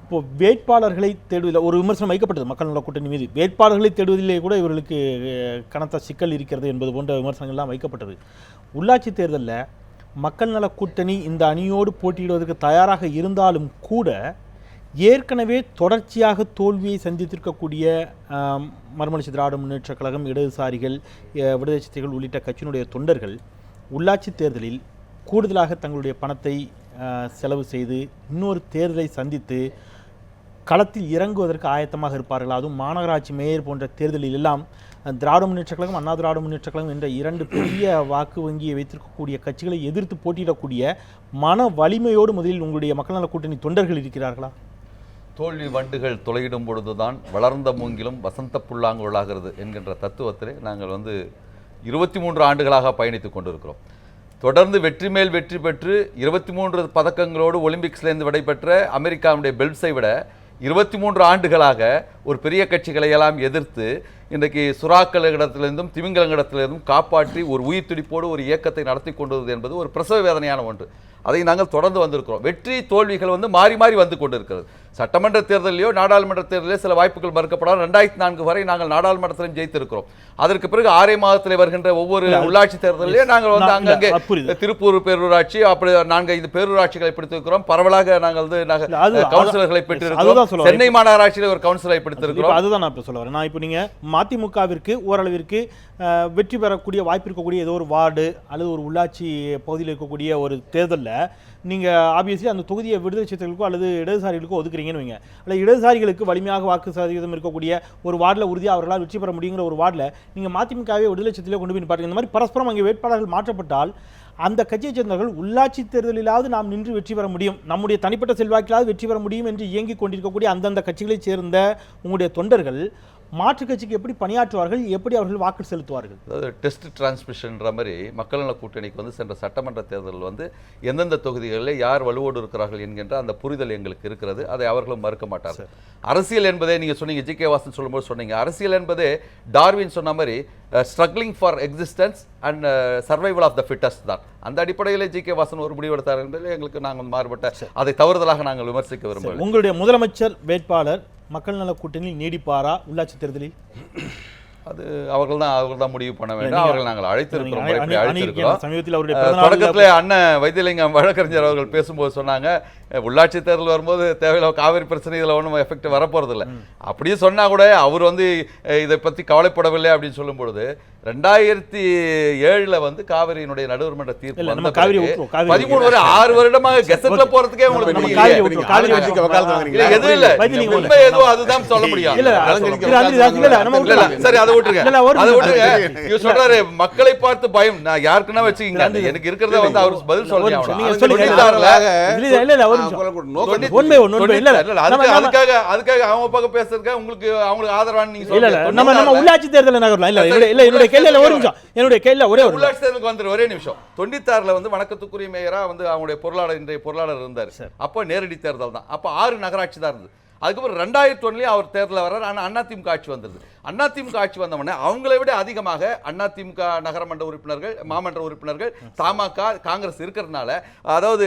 இப்போ வேட்பாளர்களை தேடுவதில் ஒரு விமர்சனம் வைக்கப்பட்டது மக்கள் நல கூட்டணி மீது. வேட்பாளர்களை தேடுவதிலே கூட இவர்களுக்கு கனத்த சிக்கல் இருக்கிறது என்பது போன்ற விமர்சனங்கள்லாம் வைக்கப்பட்டது. உள்ளாட்சி தேர்தலில் மக்கள் நல கூட்டணி இந்த அணியோடு போட்டியிடுவதற்கு தயாராக இருந்தாலும் கூட ஏற்கனவே தொடர்ச்சியாக தோல்வியை சந்தித்திருக்கக்கூடிய மறுமலர்ச்சி திராவிட முன்னேற்ற கழகம், இடதுசாரிகள், விடுதலை சிறுத்தைகள் உள்ளிட்ட கட்சியினுடைய தொண்டர்கள் உள்ளாட்சி தேர்தலில் கூடுதலாக தங்களுடைய பணத்தை செலவு செய்து இன்னொரு தேர்தலை சந்தித்து களத்தில் இறங்குவதற்கு ஆயத்தமாக இருப்பார்கள். அதுவும் மாநகராட்சி மேயர் போன்ற தேர்தலில் எல்லாம் திராவிட முன்னேற்ற கழகம், அண்ணா திராவிட முன்னேற்ற கழகம் என்ற 2 பெரிய வாக்கு வங்கியை வைத்திருக்கக்கூடிய கட்சிகளை எதிர்த்து போட்டியிடக்கூடிய மன வலிமையோடு முதலில் உங்களுடைய மக்கள் நல கூட்டணி தொண்டர்கள் இருக்கிறார்களா? தோல்வி வண்டுகள் துளையிடும் பொழுதுதான் வளர்ந்த மூங்கிலும் வசந்த புல்லாங்குழலாகிறது என்கின்ற தத்துவத்திலே நாங்கள் 23 ஆண்டுகளாக பயணித்துக் கொண்டிருக்கிறோம். தொடர்ந்து வெற்றி மேல் வெற்றி பெற்று 23 பதக்கங்களோடு ஒலிம்பிக்ஸ்லேருந்து விடைபெற்ற அமெரிக்காவுடைய பெல்ப்ஸை விட 23 ஆண்டுகளாக ஒரு பெரிய கட்சிகளை எல்லாம் எதிர்த்து இன்றைக்கு சுறாக்களிடத்திலிருந்தும் திமிங்கலங்களிடத்திலிருந்தும் காப்பாற்றி ஒரு உயிர் துடிப்போடு ஒரு இயக்கத்தை நடத்தி கொண்டது என்பது ஒரு பிரசவ வேதனையான ஒன்று. அதை நாங்கள் தொடர்ந்து வந்திருக்கிறோம். வெற்றி தோல்விகள் மாறி மாறி வந்து கொண்டிருக்கிறது. சட்டமன்ற தேர்தலையோ நாடாளுமன்ற தேர்தலிலோ சில வாய்ப்புகள் மறுக்கப்படாமல் 2004 வரை நாங்கள் நாடாளுமன்றத்திலும் ஜெயித்திருக்கிறோம். அதற்கு பிறகு 6 மாதத்தில் வருகின்ற ஒவ்வொரு உள்ளாட்சி தேர்தலிலே நாங்கள் அங்கங்கே திருப்பூர் பேரூராட்சி அப்படி 4-5 பேரூராட்சிகளை பிடித்திருக்கிறோம். பரவலாக நாங்கள் கவுன்சிலர்களை பெற்றிருக்கிறோம். சென்னை மாநகராட்சியில் ஒரு கவுன்சிலரை பிடித்திருக்கிறோம். அதுதான் நான் இப்போ சொல்ல வரேன். நான் இப்போ நீங்க மதிமுகவிற்கு ஓரளவிற்கு வெற்றி பெறக்கூடிய வாய்ப்பு இருக்கக்கூடிய ஏதோ ஒரு வார்டு அல்லது ஒரு உள்ளாட்சி பகுதியில் இருக்கக்கூடிய ஒரு தேர்தலில் நீங்கள் ஆப்வியஸ்லி அந்த தொகுதியை விடுதலை சிறுத்தைகளுக்கோ அல்லது இடதுசாரிகளுக்கோ ஒதுக்குறீங்கன்னு வைங்க. அல்லது இடதுசாரிகளுக்கு வலிமையாக வாக்கு சதவீதம் இருக்கக்கூடிய ஒரு வார்டில் உறுதியாக அவர்களால் வெற்றி பெற முடியுங்கிற ஒரு வார்டில் நீங்கள் மதிமுகவை விடுதலை சிறுத்தையிலே கொண்டு போய் பாருங்க. இந்த மாதிரி பரஸ்பரம் அங்கே வேட்பாளர்கள் மாற்றப்பட்டால் அந்த கட்சியை சேர்ந்தவர்கள் உள்ளாட்சி தேர்தலிலாவது நாம் நின்று வெற்றி பெற முடியும், நம்முடைய தனிப்பட்ட செல்வாக்கிலாவது வெற்றி பெற முடியும் என்று இயங்கிக் கொண்டிருக்கக்கூடிய அந்தந்த கட்சிகளைச் சேர்ந்த உங்களுடைய தொண்டர்கள் மாற்றுக் கட்சிக்கு எப்படி பணியாற்றுவார்கள், எப்படி அவர்கள் வாக்கு செலுத்துவார்கள்? அதாவது டெஸ்ட் டிரான்ஸ்மிஷன்ற மாதிரி மக்கள் நல கூட்டணிக்கு சென்ற சட்டமன்ற தேர்தல் எந்தெந்த தொகுதிகளில் யார் வலுவோடு இருக்கிறார்கள் என்கின்ற அந்த புரிதல் எங்களுக்கு இருக்கிறது. அதை அவர்களும் மறுக்க மாட்டார்கள். அரசியல் என்பதே நீங்கள் சொன்னீங்க, ஜி கே வாசன் சொல்லும்போது சொன்னீங்க, அரசியல் என்பதே டார்வின் சொன்ன மாதிரி struggling for existence and survival of the fittest தான். அந்த அடிப்படையில் ஜி கே வாசன் ஒரு முடிவெடுத்தார் என்பதில் எங்களுக்கு நாங்கள் மாறுபட்ட அதை தவறுதலாக நாங்கள் விமர்சிக்க விரும்புகிறோம். உங்களுடைய முதலமைச்சர் வேட்பாளர் மக்கள் நல கூட்டணியில் நீடிப்பாரா உள்ளாட்சி தேர்தலில்? அது அவர்கள் தான் முடிவு பண்ண வேண்டும். அவர்கள் நாங்கள் அழைத்திருக்கிறோம். தொடக்கத்தில் அண்ணன் வைத்தியலிங்கம் வழக்கறிஞர் அவர்கள் பேசும்போது சொன்னாங்க, உள்ளாட்சி தேர்தல் வரும்போது தேவையில்ல காவிரி பிரச்சனை இதில் ஒன்றும் எஃபெக்ட் வரப்போறது இல்லை அப்படியே சொன்னா கூட அவர் இதை பற்றி கவலைப்படவில்லை அப்படின்னு சொல்லும் பொழுது 2007 காவிரியினுடைய நடுவர்மன்ற தீர்ப்பு 13 வரை 6 வருடமாக கெசட்ல போறதுக்கே உங்களுக்கு எதுவும் இல்லை. உண்மை எதுவோ அதுதான் சொல்ல முடியும். சரி, அதை விட்டுருங்க. சொல்றாரு மக்களை பார்த்து பயம். நான் யாருக்குன்னா வச்சுக்கீங்க, எனக்கு இருக்கிறத அவர் பதில் சொல்றேன். அதுக்காக அவங்க பக்கம் பேசுறதுக்கு உங்களுக்கு ஆதரவான நீங்க சொல்லுங்க. உள்ளாட்சி தேர்தல் உள்ளாட்சி தேர்தலுக்கு வந்து ஒரே நிமிஷம் 96 வணக்கத்துக்குரிய மேயரா அவங்களுடைய பொருளாளர் இன்றைய பொருளாளர் இருந்தார். அப்போ நேரடி தேர்தல் தான். அப்போ 6 நகராட்சி தான் இருந்தது. அதுக்கப்புறம் 2001 அவர் தேர்தலில் வர்றார். ஆனால் அதிமுக ஆட்சி வந்தது. அதிமுக ஆட்சி வந்தவொடனே அவங்களை விட அதிகமாக அதிமுக நகரமன்ற உறுப்பினர்கள், மாமன்ற உறுப்பினர்கள், தமாக, காங்கிரஸ் இருக்கிறதுனால அதாவது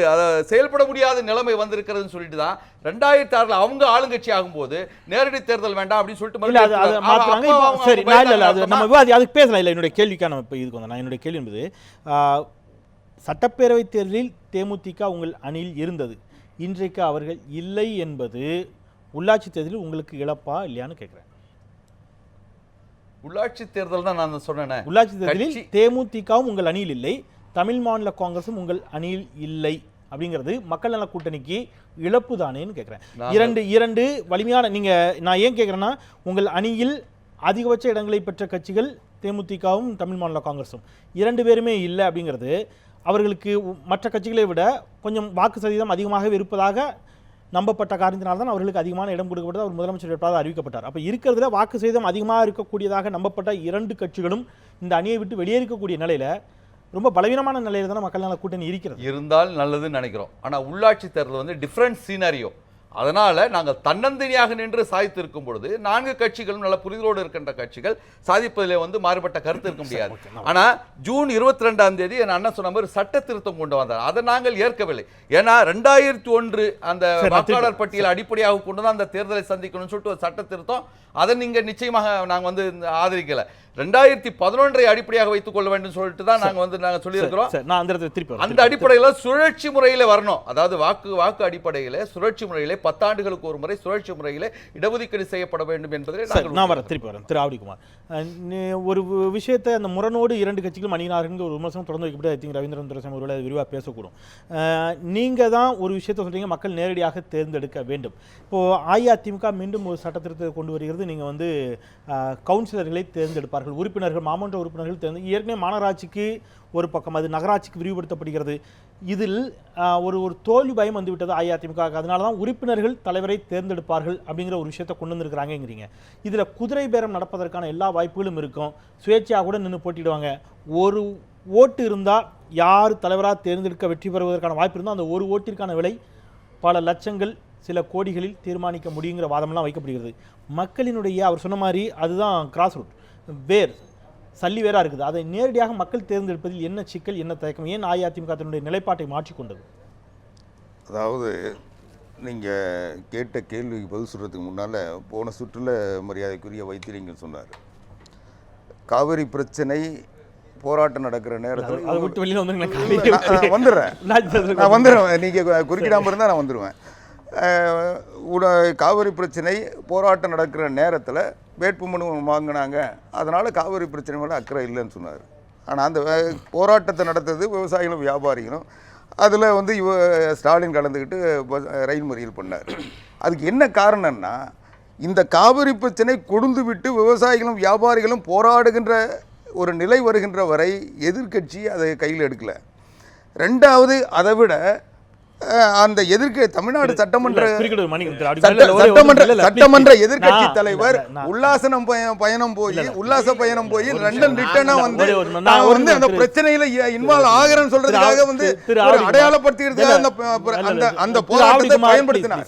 செயல்பட முடியாத நிலைமை வந்திருக்கிறதுன்னு சொல்லிட்டு தான் 2006 அவங்க ஆளுங்கட்சி ஆகும்போது நேரடி தேர்தல் வேண்டாம் அப்படின்னு சொல்லிட்டு அதுக்கு பேசலாம். இல்லை, என்னுடைய கேள்விக்கான இதுக்கு வந்தேன். என்னுடைய கேள்வி என்பது சட்டப்பேரவை தேர்தலில் தேமுதிக உங்கள் அணியில் இருந்தது, இன்றைக்கு அவர்கள் இல்லை என்பது உள்ளாட்சி தேர்தலில் உங்களுக்கு இழப்பா இல்லையான்னு கேட்கிறேன். உள்ளாட்சி தேர்தல் தான் நான் சொன்னேன். உள்ளாட்சி தேர்தலில் தேமுதிகவும் உங்கள் அணியில் இல்லை, தமிழ் மாநில காங்கிரசும் உங்கள் அணியில் இல்லை அப்படிங்கிறது மக்கள் நல கூட்டணிக்கு இழப்பு தானேன்னு கேட்கிறேன். இரண்டு வலிமையான நான் ஏன் கேட்கிறேன்னா, உங்கள் அணியில் அதிகபட்ச இடங்களை பெற்ற கட்சிகள் தேமுதிகவும் தமிழ் மாநில காங்கிரசும் 2 பேருமே இல்லை அப்படிங்கிறது அவர்களுக்கு மற்ற கட்சிகளை விட கொஞ்சம் வாக்கு சதவீதம் அதிகமாகவே இருப்பதாக நம்பப்பட்ட காரணத்தினால்தான் அவர்களுக்கு அதிகமான இடம் கொடுக்கப்பட்டது. அவர் முதலமைச்சர் வேட்பாளர் அறிவிக்கப்பட்டார். அப்போ இருக்கிறதுல வாக்கு சதவீதம் அதிகமாக இருக்கக்கூடியதாக நம்பப்பட்ட 2 கட்சிகளும் இந்த அணியை விட்டு வெளியேறக்கூடிய நிலையில ரொம்ப பலவீனமான நிலையில தானே மக்கள் நல கூட்டணி இருக்கிறது. இருந்தால் நல்லதுன்னு நினைக்கிறோம். ஆனால் உள்ளாட்சி தேர்தல் டிஃப்ரெண்ட் சீனாரியோ. அதனால நாங்கள் தன்னந்தனியாக நின்று சாதித்திருக்கும் பொழுது 4 கட்சிகளும் நல்ல புரிதலோடு இருக்கின்ற கட்சிகள் சாதிப்பதிலே மாறுபட்ட கருத்து இருக்க முடியாது. ஆனா ஜூன் 22 என் அண்ணன் சொன்ன மாதிரி சட்ட திருத்தம் கொண்டு வந்தார். அதை நாங்கள் ஏற்கவில்லை. ஏன்னா 2001 அந்த வாக்காளர் பட்டியல் அடிப்படையாக கொண்டு தான் அந்த தேர்தலை சந்திக்கணும்னு சொல்லிட்டு ஒரு சட்ட திருத்தம், அதை நீங்க நிச்சயமாக நாங்கள் ஆதரிக்கல. 2011 அடிப்படையாக வைத்துக் கொள்ள வேண்டும் சொல்லிட்டு தான் நாங்க சொல்லியிருக்கிறோம். சரி, நான் அந்த இடத்துல திருப்பி வரேன். அந்த அடிப்படையில் சுழற்சி முறையில் வரணும். அதாவது வாக்கு அடிப்படையில் சுழற்சி முறையிலே 10 ஆண்டுகளுக்கு ஒரு முறை சுழற்சி முறையில் இடஒதுக்கீடு செய்யப்பட வேண்டும் என்பதிலே நான் வரேன், திருப்பி வரேன். திரு ஆவடிக்குமார், ஒரு விஷயத்தை அந்த முரணோடு 2 கட்சிகளும் அணியினார்கள் ஒரு விமர்சனம் தொடர்ந்து வைக்கப்பட்டு ஐ திங்க் ரவீந்திரன் துரைசாமி ஒருவேளை விரிவாக பேசக்கூடும். நீங்கள் தான் ஒரு விஷயத்தை சொல்றீங்க, மக்கள் நேரடியாக தேர்ந்தெடுக்க வேண்டும். இப்போது அஇஅதிமுக மீண்டும் ஒரு சட்டத்திருத்தத்தை கொண்டு வருகிறது. நீங்கள் வந்து கவுன்சிலர்களை தேர்ந்தெடுப்பார்கள், உறுப்பினர்கள், மாமன்ற உறுப்பினர்கள் ஏற்கனவே மாநகராட்சிக்கு ஒரு பக்கம், அது நகராட்சிக்கு விரிவுபடுத்தப்படுகிறது. இதில் ஒரு தோல்வி பயம் வந்துவிட்டது அஇஅதிமுக. அதனால தான் உறுப்பினர்கள் தலைவரை தேர்ந்தெடுப்பார்கள் அப்படிங்கிற ஒரு விஷயத்தை கொண்டு வந்திருக்கிறாங்கிறீங்க. இதில் குதிரை பேரம் நடப்பதற்கான எல்லா வாய்ப்புகளும் இருக்கும். சுயேட்சையாக கூட நின்று போட்டிடுவாங்க. ஒரு ஓட்டு இருந்தால் யார் தலைவராக தேர்ந்தெடுக்க வெற்றி பெறுவதற்கான வாய்ப்பு இருந்தால் அந்த ஒரு ஓட்டிற்கான விலை பல லட்சங்கள், சில கோடிகளில் தீர்மானிக்க முடியுங்கிற வாதமெல்லாம் வைக்கப்படுகிறது. மக்களினுடைய அவர் சொன்ன மாதிரி அதுதான் கிராஸ் ரூட், வேர் சல்லி வேறாக இருக்குது. அதை நேரடியாக மக்கள் தேர்ந்தெடுப்பதில் என்ன சிக்கல், என்ன தயக்கம்? ஏன் அஇஅதிமுக தன்னுடைய நிலைப்பாட்டை மாற்றிக்கொண்டது? அதாவது நீங்கள் கேட்ட கேள்விக்கு பதில் சொல்கிறதுக்கு முன்னால் போன சுற்றில் மரியாதைக்குரிய வைத்திலிங்கம் சொன்னார், காவிரி பிரச்சனை போராட்டம் நடக்கிற நேரத்தில் அதை விட்டு வெளியில் வந்து வந்துடுறேன், நான் வந்துடுவேன், நீங்கள் குறுக்கிடாமல் இருந்தால் நான் வந்துடுவேன். காவிரி பிரச்சனை போராட்டம் நடக்கிற நேரத்தில் வேட்புமனு வாங்கினாங்க, அதனால் காவிரி பிரச்சனை மேலே அக்கறை இல்லைன்னு சொன்னார். ஆனால் அந்த போராட்டத்தை நடத்துறது விவசாயிகளும் வியாபாரிகளும். அதில் வந்து ஸ்டாலின் கலந்துக்கிட்டு ரயில் மறியல் பண்ணார். அதுக்கு என்ன காரணம்னா, இந்த காவிரி பிரச்சனை கொழுந்து விட்டு விவசாயிகளும் வியாபாரிகளும் போராடுகின்ற ஒரு நிலை வருகின்ற வரை எதிர்க்கட்சி அதை கையில் எடுக்கலை. ரெண்டாவது, அதை விட அந்த தமிழ்நாடு சட்டமன்ற எதிர்க்கட்சி தலைவர் உல்லாச பயணம் போய் லண்டன் ரிட்டர்னா வந்து நான் வந்து அந்த பிரச்சனையில இன்வால்வ் ஆகிறேன்னு சொல்றதுக்காக வந்து அடையாளப்படுத்துறதுக்காக அந்த போராட்டத்தை பயன்படுத்தினார்.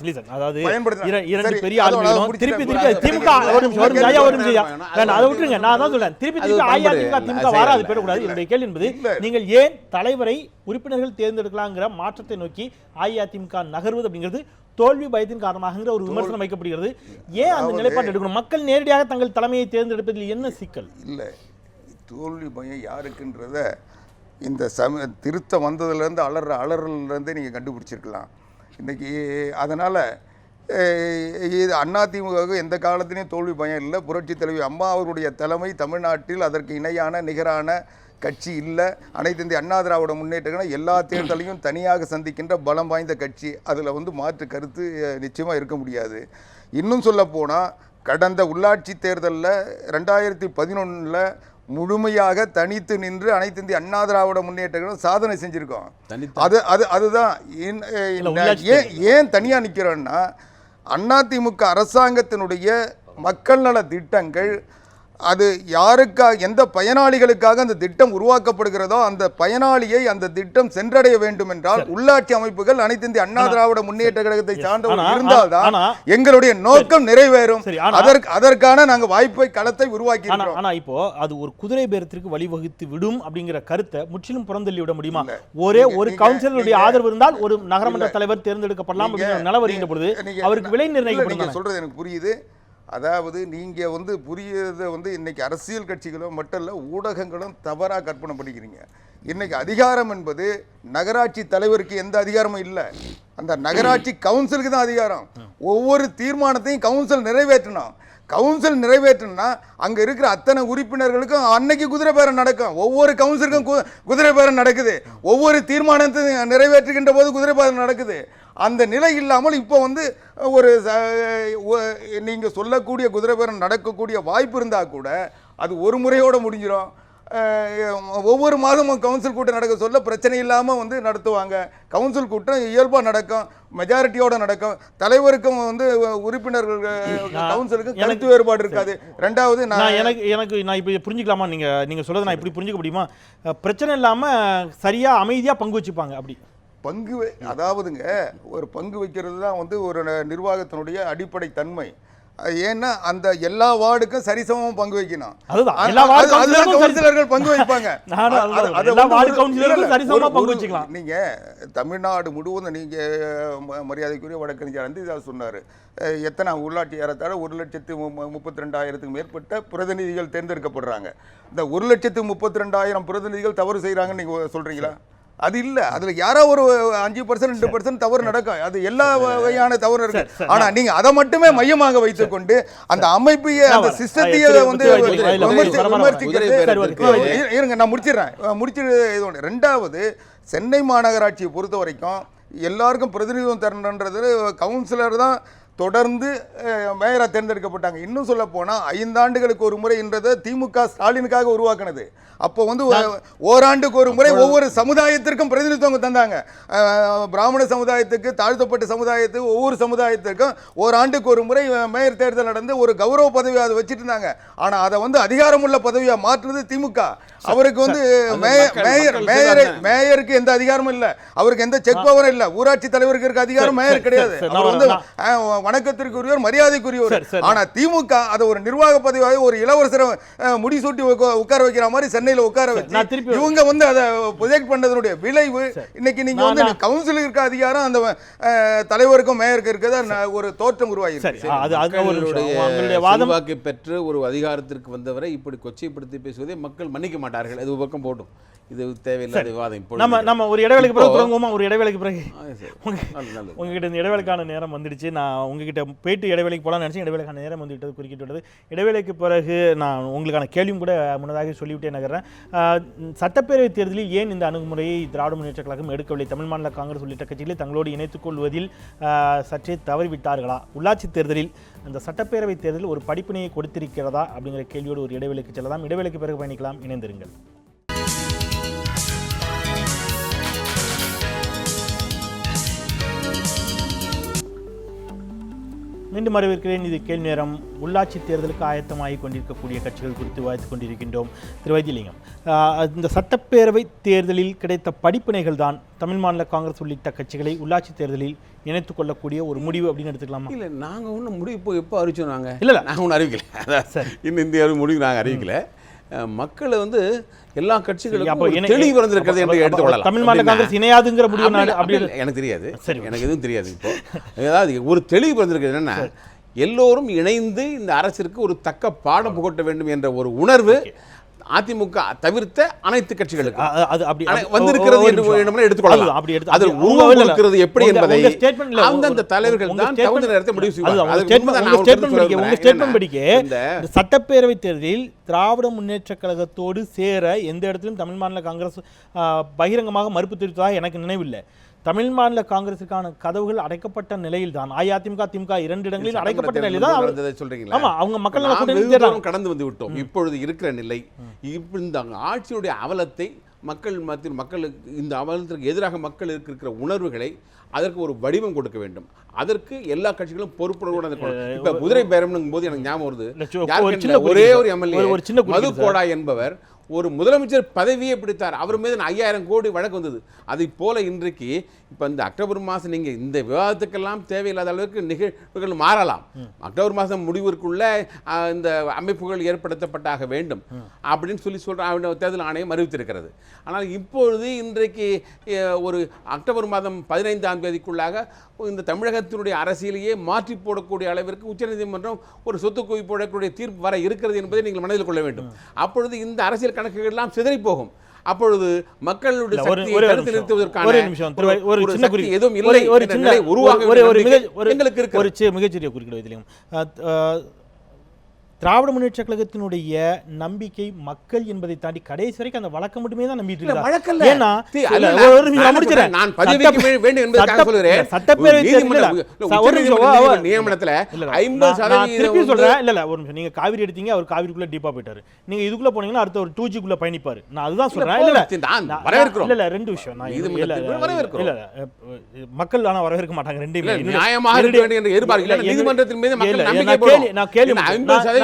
நீங்கள் ஏன் தலைவரை உறுப்பினர்கள் தேர்ந்தெடுக்கலாங்கிற மாற்றத்தை நோக்கி அஇஅதிமுக நகர்வது அப்படிங்கிறது தோல்வி பயத்தின் காரணமாகிற ஒரு விமர்சனம் வைக்கப்படுகிறது. ஏன் அந்த நிலைப்பாடு எடுக்கணும்? மக்கள் நேரடியாக தங்கள் தலைமையை தேர்ந்தெடுப்பதில் என்ன சிக்கல்? இல்லை, தோல்வி பயம் யாருக்குன்றத இந்த திருத்தம் வந்ததுலேருந்து அலறலேருந்தே நீங்கள் கண்டுபிடிச்சிருக்கலாம் இன்றைக்கி. அதனால் இது அதிமுகவுக்கு எந்த காலத்திலையும் தோல்வி பயம் இல்லை. புரட்சி தலைவி அம்மா அவருடைய தலைமை தமிழ்நாட்டில் அதற்கு இணையான நிகரான கட்சி இல்லை. அனைத்து இந்திய அண்ணா திராவிட முன்னேற்ற எல்லா தேர்தலையும் தனியாக சந்திக்கின்ற பலம் வாய்ந்த கட்சி. அதில் வந்து மாற்று கருத்து நிச்சயமாக இருக்க முடியாது. இன்னும் சொல்ல போனால், கடந்த உள்ளாட்சி தேர்தலில் 2011 முழுமையாக தனித்து நின்று அனைத்து இந்திய அண்ணா திராவிட முன்னேற்ற சாதனை செஞ்சுருக்கோம். அதுதான் ஏன் தனியாக நிற்கிறோன்னா, அதிமுக அரசாங்கத்தினுடைய மக்கள் நல திட்டங்கள் அது யாருக்காக, எந்த பயனாளிகளுக்காக அந்த திட்டம் உருவாக்கப்படுகிறதோ அந்த பயனாளியை அந்த திட்டம் சென்றடைய வேண்டும் என்றால் உள்ளாட்சி அமைப்புகள் அனைத்து இந்திய அண்ணா திராவிட முன்னேற்ற கழகத்தை சார்ந்தவர்கள் இருந்தால்தான் எங்களுடைய நோக்கம் நிறைவேறும். அதற்கான நாங்கள் வாய்ப்பை களத்தை உருவாக்கி இருக்கிறோம். ஆனா இப்போ அது ஒரு குதிரை பேரத்திற்கு வழிவகுத்து விடும் அப்படிங்கிற கருத்தை முற்றிலும் புறந்தள்ளி விட முடியுமா? ஒரே ஒரு கவுன்சிலருடைய ஆதரவு இருந்தால் ஒரு நகரமன்ற தலைவர் தேர்ந்தெடுக்கப்படலாம் அப்படிங்கிற நிலை வருகின்ற பொழுது அவருக்கு விலை நிர்ணயிக்கப்படும். சொல்றது எனக்கு புரியுது. அதாவது நீங்கள் வந்து புரியதை வந்து இன்றைக்கி அரசியல் கட்சிகளும் மட்டும் இல்லை, ஊடகங்களும் தவறாக கற்பனை பண்ணிக்கிறீங்க. இன்றைக்கி அதிகாரம் என்பது நகராட்சி தலைவருக்கு எந்த அதிகாரமும் இல்லை, அந்த நகராட்சி கவுன்சிலுக்கு தான் அதிகாரம். ஒவ்வொரு தீர்மானத்தையும் கவுன்சில் நிறைவேற்றணும். கவுன்சில் நிறைவேற்றணும்னா அங்கே இருக்கிற அத்தனை உறுப்பினர்களுக்கும் அன்னைக்கு குதிரை பேரம் நடக்கும். ஒவ்வொரு கவுன்சிலுக்கும் குதிரை பேரம் நடக்குது. ஒவ்வொரு தீர்மானத்தை நிறைவேற்றுகின்ற போது குதிரை பேரம் நடக்குது. அந்த நிலை இல்லாமல் இப்போ வந்து ஒரு நீங்கள் சொல்லக்கூடிய குதிரை பேரம் நடக்கக்கூடிய வாய்ப்பு இருந்தால் கூட அது ஒரு முறையோடு முடிஞ்சிடும். ஒவ்வொரு மாதமும் கவுன்சில் கூட்டம் நடக்க சொல்ல பிரச்சனை இல்லாமல் வந்து நடத்துவாங்க. கவுன்சில் கூட்டம் இயல்பாக நடக்கும், மெஜாரிட்டியோட நடக்கும். தலைவருக்கும் வந்து உறுப்பினர்கள் கவுன்சிலுக்கும் கருத்து வேறுபாடு இருக்காது. ரெண்டாவது நான் இப்போ புரிஞ்சுக்கலாமா? நீங்கள் சொல்றது நான் இப்படி புரிஞ்சுக்க முடியுமா? பிரச்சனை இல்லாமல் சரியாக அமைதியாக பங்கு வச்சுப்பாங்க. அப்படி அதாவதுங்க, ஒரு பங்கு வைக்கிறது தான் வந்து ஒரு நிர்வாகத்தினுடைய அடிப்படை தன்மை. ஏன்னா அந்த எல்லா வார்டுக்கும் சரிசமமாக பங்கு வைக்கணும். அதுதான் எல்லா வார்டு கவுன்சிலர்கள் பங்கு வைப்பாங்க. நீங்க தமிழ்நாடு முழுவதும் நீங்க மரியாதைக்குரிய வழக்கறிஞர் அந்திதாஸ் சொன்னாரு, எத்தனை உள்ளாட்சி ஏறத்தாழ 1,32,000 மேற்பட்ட பிரதிநிதிகள் தேர்ந்தெடுக்கப்படுறாங்க. இந்த 1,32,000 பிரதிநிதிகள் தவறு செய்யறாங்கன்னு நீங்க சொல்றீங்களா? அது இல்ல, அதுல யாரோ ஒரு 5% 2% தவறு நடக்கும். அது எல்லா வகையான தவறு இருக்கு. ஆனா நீங்க அதை மட்டுமே மையமாக வைத்துக் கொண்டு அந்த அமைப்பையே அந்த சிஸ்டத்தையே வந்து இருங்க, நான் முடிச்சிடுறேன். ரெண்டாவது, சென்னை மாநகராட்சியை பொறுத்த வரைக்கும் எல்லாருக்கும் பிரதிநிதித்துவம் தரணுன்றது கவுன்சிலர் தான் தொடர்ந்து மேயராக தேர்ந்தெடுக்கப்பட்டாங்க. இன்னும் சொல்ல போனால் 5 ஆண்டுகளுக்கு ஒரு முறைன்றதை திமுக ஸ்டாலினுக்காக உருவாக்கினது. அப்போ வந்து ஓராண்டுக்கு ஒரு முறை ஒவ்வொரு சமுதாயத்திற்கும் பிரதிநிதித்துவம் தந்தாங்க. பிராமண சமுதாயத்துக்கு, தாழ்த்தப்பட்ட சமுதாயத்துக்கு, ஒவ்வொரு சமுதாயத்திற்கும் ஓராண்டுக்கு ஒரு முறை மேயர் தேர்தல் நடந்து ஒரு கௌரவ பதவியை அதை வச்சுட்டு இருந்தாங்க. ஆனால் அதை வந்து அதிகாரமுள்ள பதவியாக மாற்றுறது திமுக. அவருக்கு வந்து மேயருக்கு எந்த அதிகாரமும் இல்லை, அவருக்கு எந்த செக் பவரும் இல்லை. ஊராட்சி தலைவருக்கு இருக்க அதிகாரம் மேயர் கிடையாது. அவர் வந்து வணக்கத்திற்குரியவர், மரியாதைக்குரியவர். ஆனா திமுக அதை ஒரு நிர்வாக பதவியாக ஒரு இளவரசரை முடிசூட்டி உட்கார வைக்கிற மாதிரி சென்னையில உட்கார வச்சு இவங்க வந்து அதை ப்ரொஜெக்ட் பண்ணதனுடைய விளைவு இன்னைக்கு நீங்க வந்து கவுன்சிலுக்கு இருக்க அதிகாரம் அந்த தலைவருக்கும் மேயருக்கு இருக்கிறதா ஒரு தோற்றம் உருவாகிருக்கு. வாக்கு பெற்று ஒரு அதிகாரத்திற்கு வந்தவரை இப்படி கொச்சைப்படுத்தி பேசுவதை மக்கள் மன்னிக்க மாட்டார்கள். அது பக்கம் போடும், இது தேவையில்லாத விவாதம். நம்ம ஒரு இடைவேளைக்கு பிறகு தொடங்குவோமா? ஒரு இடைவேளைக்கு பிறகு உங்ககிட்ட இந்த இடைவேளைக்கான நேரம் வந்துடுச்சு. நான் உங்ககிட்ட போயிட்டு இடைவேளைக்கு போகலான்னு நினச்சேன். இடைவேளைக்கான நேரம் வந்துவிட்டது, குறுக்கிட்டு விட்டது. இடைவேளைக்கு பிறகு நான் உங்களுக்கான கேள்வியும் கூட முன்னதாக சொல்லிவிட்டே நகர்றேன். சட்டப்பேரவை தேர்தலில் ஏன் இந்த அணுகுமுறையை திராவிட முன்னேற்ற கழகம் எடுக்கவில்லை? தமிழ் மாநில காங்கிரஸ் உள்ளிட்ட கட்சிகளை தங்களோடு இணைத்துக் கொள்வதில் சற்றே தவறிவிட்டார்களா? உள்ளாட்சி தேர்தலில் அந்த சட்டப்பேரவை தேர்தலில் ஒரு படிப்பினையை கொடுத்திருக்கிறதா அப்படிங்கிற கேள்வியோடு ஒரு இடைவேளைக்கு செல்லலாம். இடைவேளைக்கு பிறகு பயணிக்கலாம். இணைந்திருங்கள். மீண்டும் வரவேற்கிறேன். இது கேள்வி நேரம். உள்ளாட்சி தேர்தலுக்கு ஆயத்தமாகி கொண்டிருக்கக்கூடிய கட்சிகள் குறித்து விவாதித்துக் கொண்டிருக்கின்றோம். திரு வைத்திலிங்கம், இந்த சட்டப்பேரவை தேர்தலில் கிடைத்த படிப்பினைகள் தான் தமிழ் மாநில காங்கிரஸ் உள்ளிட்ட கட்சிகளை உள்ளாட்சி தேர்தலில் இணைத்துக் கொள்ளக்கூடிய ஒரு முடிவு அப்படின்னு எடுத்துக்கலாமா? இல்லை, நாங்கள் ஒன்றும் முடிவு எப்போ அறிவிச்சோம்? நாங்கள் இல்லை நாங்கள் ஒன்றும் அறிவிக்கல. அதான் இன்னும் இந்த முடிவு நாங்கள் அறிவிக்கல. மக்களை வந்து எல்லா கட்சிகளுக்கும் தெளிவு வந்திருக்கிறது என்று எடுத்துக்கொள்ளலாம். தமிழ் மாநில காங்கிரஸ் இணையாதுங்கிற முடிவு எனக்கு தெரியாது, எனக்கு எதுவும் தெரியாது. இப்போ ஏதாவது ஒரு தெளிவு வந்திருக்கிறது என்னன்னா, எல்லோரும் இணைந்து இந்த அரசிற்கு ஒரு தக்க பாடம் புகட்ட வேண்டும் என்ற ஒரு உணர்வு அதிமுக தவிர்த்த அனைத்து கட்சிகளுக்கு வந்திருக்கிறது என்று எடுத்துக்கொள்ளலாம். அதில் உருவாகிறது எப்படி என்பதை அந்தந்த தலைவர்கள் தான் தகுந்த நேரத்தை முடிவு செய்வார்கள். சட்டப்பேரவை தேர்தலில் திராவிட முன்னேற்ற கழகத்தோடு சேர எந்த இடத்திலும் தமிழ் மாநில காங்கிரஸ் பகிரங்கமாக மறுப்பு தெரிவித்ததாக எனக்கு நினைவில்லை. தமிழ் மாநில காங்கிரசுக்கான கதவுகள் அடைக்கப்பட்ட நிலையில் தான் அதிமுக திமுக 2 இடங்களில் அடைக்கப்பட்ட நிலையில் தான் சொல்றீங்களா? ஆமா, அவங்க மக்கள் கடந்து வந்து விட்டோம். இப்பொழுது இருக்கிற நிலை, இந்த ஆட்சியுடைய அவலத்தை மக்களுக்கு இந்த அவலத்திற்கு எதிராக மக்கள் இருக்கிற உணர்வுகளை அதற்கு ஒரு வடிவம் கொடுக்க வேண்டும். அதற்கு எல்லா கட்சிகளும் பொறுப்புணர்வோடு இப்ப குதிரை பேரம்னும் போது எனக்கு ஞாபகம் வருது, ஒரே ஒரு எம்எல்ஏ மது கோடா என்பவர் ஒரு முதலமைச்சர் பதவியே பிடித்தார். அவர் மீது 5000 கோடி வழக்கு வந்தது. அதை போல இன்றைக்கு இப்போ இந்த அக்டோபர் மாதம் நீங்கள் இந்த விவாதத்துக்கெல்லாம் தேவையில்லாத அளவுக்கு நிகழ்வுகள் மாறலாம். அக்டோபர் மாதம் முடிவிற்குள்ள இந்த அமைப்புகள் ஏற்படுத்தப்பட்டாக வேண்டும் அப்படின்னு சொல்ற தேர்தல் ஆணையம் அறிவித்திருக்கிறது. ஆனால் இப்பொழுது இன்றைக்கு ஒரு அக்டோபர் மாதம் 15ஆம் தேதிக்குள்ளாக இந்த தமிழகத்தினுடைய அரசியலையே மாற்றி போடக்கூடிய அளவிற்கு உச்சநீதிமன்றம் ஒரு சொத்து குவிப்பு போடக்கூடிய தீர்ப்பு வர இருக்கிறது என்பதை நீங்கள் மனதில் கொள்ள வேண்டும். அப்பொழுது இந்த அரசியல் கணக்குகள் எல்லாம் சிதறி போகும். அப்பொழுது மக்களுடைய சக்தியை தடுத்து நிறுத்துவதற்கான எதுவும் இல்லை என்ற நிலை உருவாக எங்களுக்கு ஒரு மிகச்சிறிய குறுக்கீடு வைத்திலிங்கம். திராவிட முன்னேற்ற கழகத்தினுடைய நம்பிக்கை மக்கள் என்பதை தாண்டி கடைசி வரைக்கும் அந்த வழக்கம் மட்டுமே தான் நம்பிட்டு இருக்காங்க. ஏன்னா சட்டப்பேரவை நியமனத்துல நீங்க காவிரி எடுத்தீங்க, அவர் காவிரிக்குள்ள டீப்பா போயிட்டாரு. நீங்க இதுக்குள்ள போனீங்கன்னா அடுத்த ஒரு 2Gக்குள்ள பயணிப்பாரு. நான் அதுதான் சொல்றேன். இல்ல 2 விஷயம் மக்கள் ஆனா வரவேற்க மாட்டாங்க. 2 நியாயமாக இருக்க வேண்டும் என்று எதிர்பார்க்கல. நீதிமன்றத்தின் மீது மக்கள் நம்பிக்கை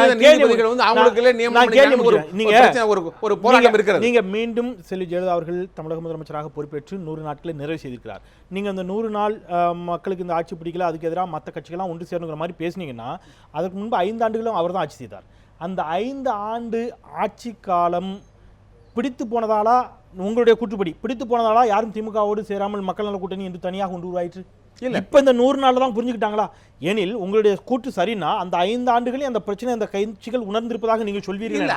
அந்த நீதிபதிகள் வந்து அவங்களுக்குள்ளே நியமனம் பண்ணிக்கிறாங்க. ஒரு பிரச்சனை, ஒரு போராட்டம் இருக்கிறது. நீங்க மீண்டும் செல்வி ஜெயலலிதா அவர்கள் தமிழக முதலமைச்சராக பொறுப்பேற்று 100 நாட்களை நிறைவு செய்திருக்கிறார். நீங்க அந்த 100 நாள் மக்களுக்கு இந்த ஆட்சி பிடிக்கல, அதுக்கு எதிராக மற்ற கட்சிகள்லாம் ஒன்று சேருங்கிற மாதிரி பேசுனீங்கன்னா, அதற்கு முன்பு 5 ஆண்டுகளும் அவர் தான் ஆட்சி செய்தார். அந்த 5 ஆண்டு ஆட்சி காலம் பிடித்து போனதாலா, உங்களுடைய கூற்றுப்படி பிடித்து போனதாலா யாரும் திமுகவோடு சேராமல் மக்கள் நல கூட்டணி என்று தனியாக ஒன்று உருவாயிற்று? இல்ல, இப்ப இந்த 100 நாள்ல தான் புரிஞ்சுக்கிட்டாங்களா? ஏனில் உங்களுடைய கூற்று சரின்னா அந்த 5 ஆண்டுகளில் அந்த பிரச்சனை அந்த கட்சிகள் உணர்ந்திருப்பதாக நீங்கள் சொல்வீர்கள்.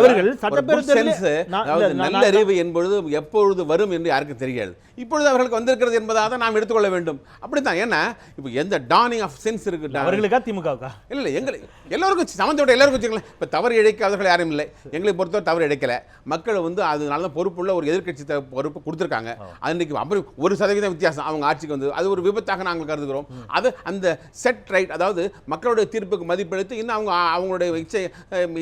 அவர்கள் சட்டப்பேரவையில் நல்லறிவு என்பது எப்பொழுது வரும் என்று யாருக்கும் தெரியாது. இப்பொழுது அவர்களுக்கு வந்திருக்கிறது என்பதாக நாம் எடுத்துக்கொள்ள வேண்டும். அப்படித்தான். ஏன்னா இப்போ எந்த டானிங் ஆஃப் சென்ஸ் இருக்கு அவர்களுக்கா திமுகவுக்கா? இல்லை, எங்களுக்கு எல்லாருக்கும் சமந்தோட எல்லாருக்கும் வச்சுக்கலாம். இப்போ தவறு இழைக்காதவர்கள் யாரும் இல்லை. எங்களை பொறுத்தவரை தவறு இழைக்கல. மக்கள் வந்து அதனால தான் பொறுப்புள்ள ஒரு எதிர்க்கட்சி பொறுப்பு கொடுத்துருக்காங்க. அன்றைக்கு அப்படி 1% வித்தியாசம் அவங்க ஆட்சிக்கு வந்து அது ஒரு விபத்தாக நாங்கள் கருதுகிறோம். அது அந்த செட் ரைட், அதாவது மக்களுடைய தீர்ப்புக்கு மதிப்பளித்து இன்னும் அவங்களுடைய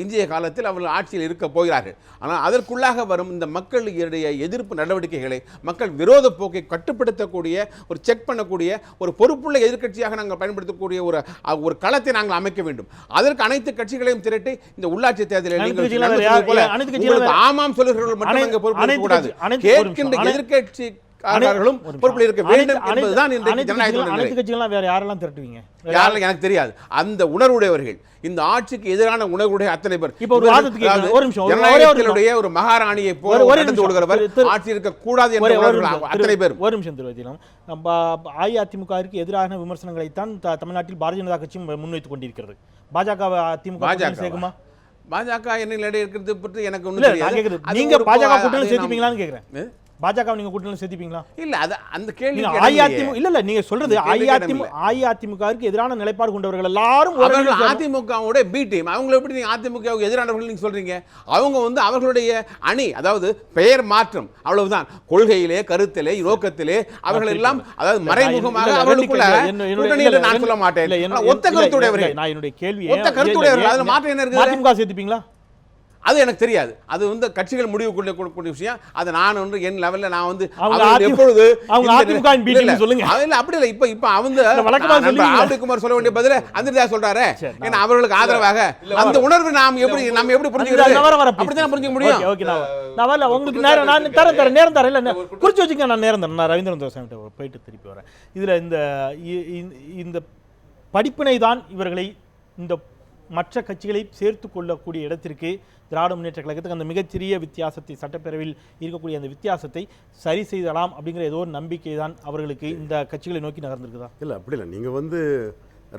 இந்திய காலத்தில் அவர்கள் ஆட்சியில் இருக்க போகிறார்கள். ஆனால் அதற்குள்ளாக வரும் இந்த மக்களுடைய எதிர்ப்பு நடவடிக்கைகளை, மக்கள் விரோத போக்கை கட்டுப்படுத்தக்கூடிய, ஒரு செக் பண்ணக்கூடிய ஒரு பொறுப்புள்ள எதிர்க்கட்சியாக நாங்கள் பயன்படுத்தக்கூடிய ஒரு களத்தை நாங்கள் அமைக்க வேண்டும். அதற்கு அனைத்து கட்சிகளையும் திரட்டி இந்த உள்ளாட்சி தேர்தலில் ஆமாம் சொல்லுகிறவர்கள் மட்டும் அங்கே பொறுப்பு கூடாது, கேட்கின்ற எதிர்க்கட்சி பொறுப்பில் இருக்க வேண்டும் என்பதுதான் இன்றைய ஜனநாயக. அனைத்து கட்சிகள்லாம் வேற யாரெல்லாம் திரட்டுவீங்க? யாரெல்லாம் எனக்கு தெரியாது. அந்த உணர்வுடையவர்கள், இந்த ஆட்சிக்கு எதிரான உணர்வுடைய அத்தனை பேர். இப்போ ஒரு வாதத்துக்கு ஒரு நிமிஷம், ஜனநாயகத்தினுடைய ஒரு மகாராணியை போல நடந்து கொள்கிறவர், ஆட்சி இருக்க கூடாது என்ற அத்தனை பேர். ஒரு நிமிஷம் திருவதினம், அஇஅதிமுகவிற்கு எதிரான விமர்சனங்களைத்தான் தமிழ்நாட்டில் பாரதிய ஜனதா கட்சி முன்வைத்துக் கொண்டிருக்கிறது. பாஜக அதிமுக சேர்க்குமா? பாஜக என்ன இருக்கிறது பற்றி எனக்கு ஒன்றும் தெரியாது. நீங்க பாஜக கூட்டணி சேர்த்துப்பீங்களான்னு கேக்குறேன். பாஜக நீங்க கூட்டணி சேர்த்துப்பீங்களா? இல்ல, அது அந்த கேள்வி அஇஅதிமுக இல்ல, நீங்க சொல்றது அஇஅதிமுகவிற்கு எதிரான நிலைப்பாடு கொண்டவர்கள் எல்லாரும் அதிமுகவோட பி டீம். அவங்களை எப்படி நீங்க அதிமுகவுக்கு எதிரானவர்கள் நீங்க சொல்றீங்க? அவங்க வந்து அவர்களுடைய அணி, அதாவது பெயர் மாற்றம், அவ்வளவுதான். கொள்கையிலே, கருத்திலே, நோக்கத்திலே அவர்கள் எல்லாம், அதாவது மறைமுகமாக அவர்களுக்குள்ள கூட்டணியில் நான் சொல்ல மாட்டேன். ஒத்த கருத்துடையவர்கள். நான் என்னுடைய கேள்வி, ஒத்த கருத்துடையவர்கள், அதுல மாற்றம் என்ன இருக்கு? அதிமுக சேர்த்துப்பீங்களா? அது எனக்கு தெரியாது. அது வந்து கட்சிகள் முடிவு கொடுக்கக்கூடிய விஷயம். அது நான் வந்து என் லெவல்ல நான் வந்து எப்பொழுது சொல்லுங்க. அப்படி இல்லை. இப்ப அவங்க ஆதிக்குமார் சொல்ல வேண்டிய பதில அந்திரிதாஸ் சொல்றாரு. ஏன்னா அவர்களுக்கு ஆதரவாக அந்த உணர்வு நாம் எப்படி புரிஞ்சுக்கிறது? அப்படிதான் புரிஞ்சுக்க முடியும். நான் வரல, உங்களுக்கு நேரம் நான் தரேன், நேரம் தரேன். இல்ல குறிச்சு வச்சுக்க, நான் நேரம் தரேன். நான் ரவீந்திரன் தோசை போயிட்டு திருப்பி வரேன். இதுல இந்த படிப்பினை தான் இவர்களை இந்த மற்ற கட்சிகளை சேர்த்து கொள்ளக்கூடிய இடத்திற்கு திராவிட முன்னேற்ற கழகத்துக்கு அந்த மிகச்சிறிய வித்தியாசத்தை, சட்டப்பேரவையில் இருக்கக்கூடிய அந்த வித்தியாசத்தை சரி செய்தலாம் அப்படிங்கிற ஏதோ ஒரு நம்பிக்கை தான் அவர்களுக்கு இந்த கட்சிகளை நோக்கி நகர்ந்திருக்குதா? இல்லை, அப்படி இல்லை. நீங்கள் வந்து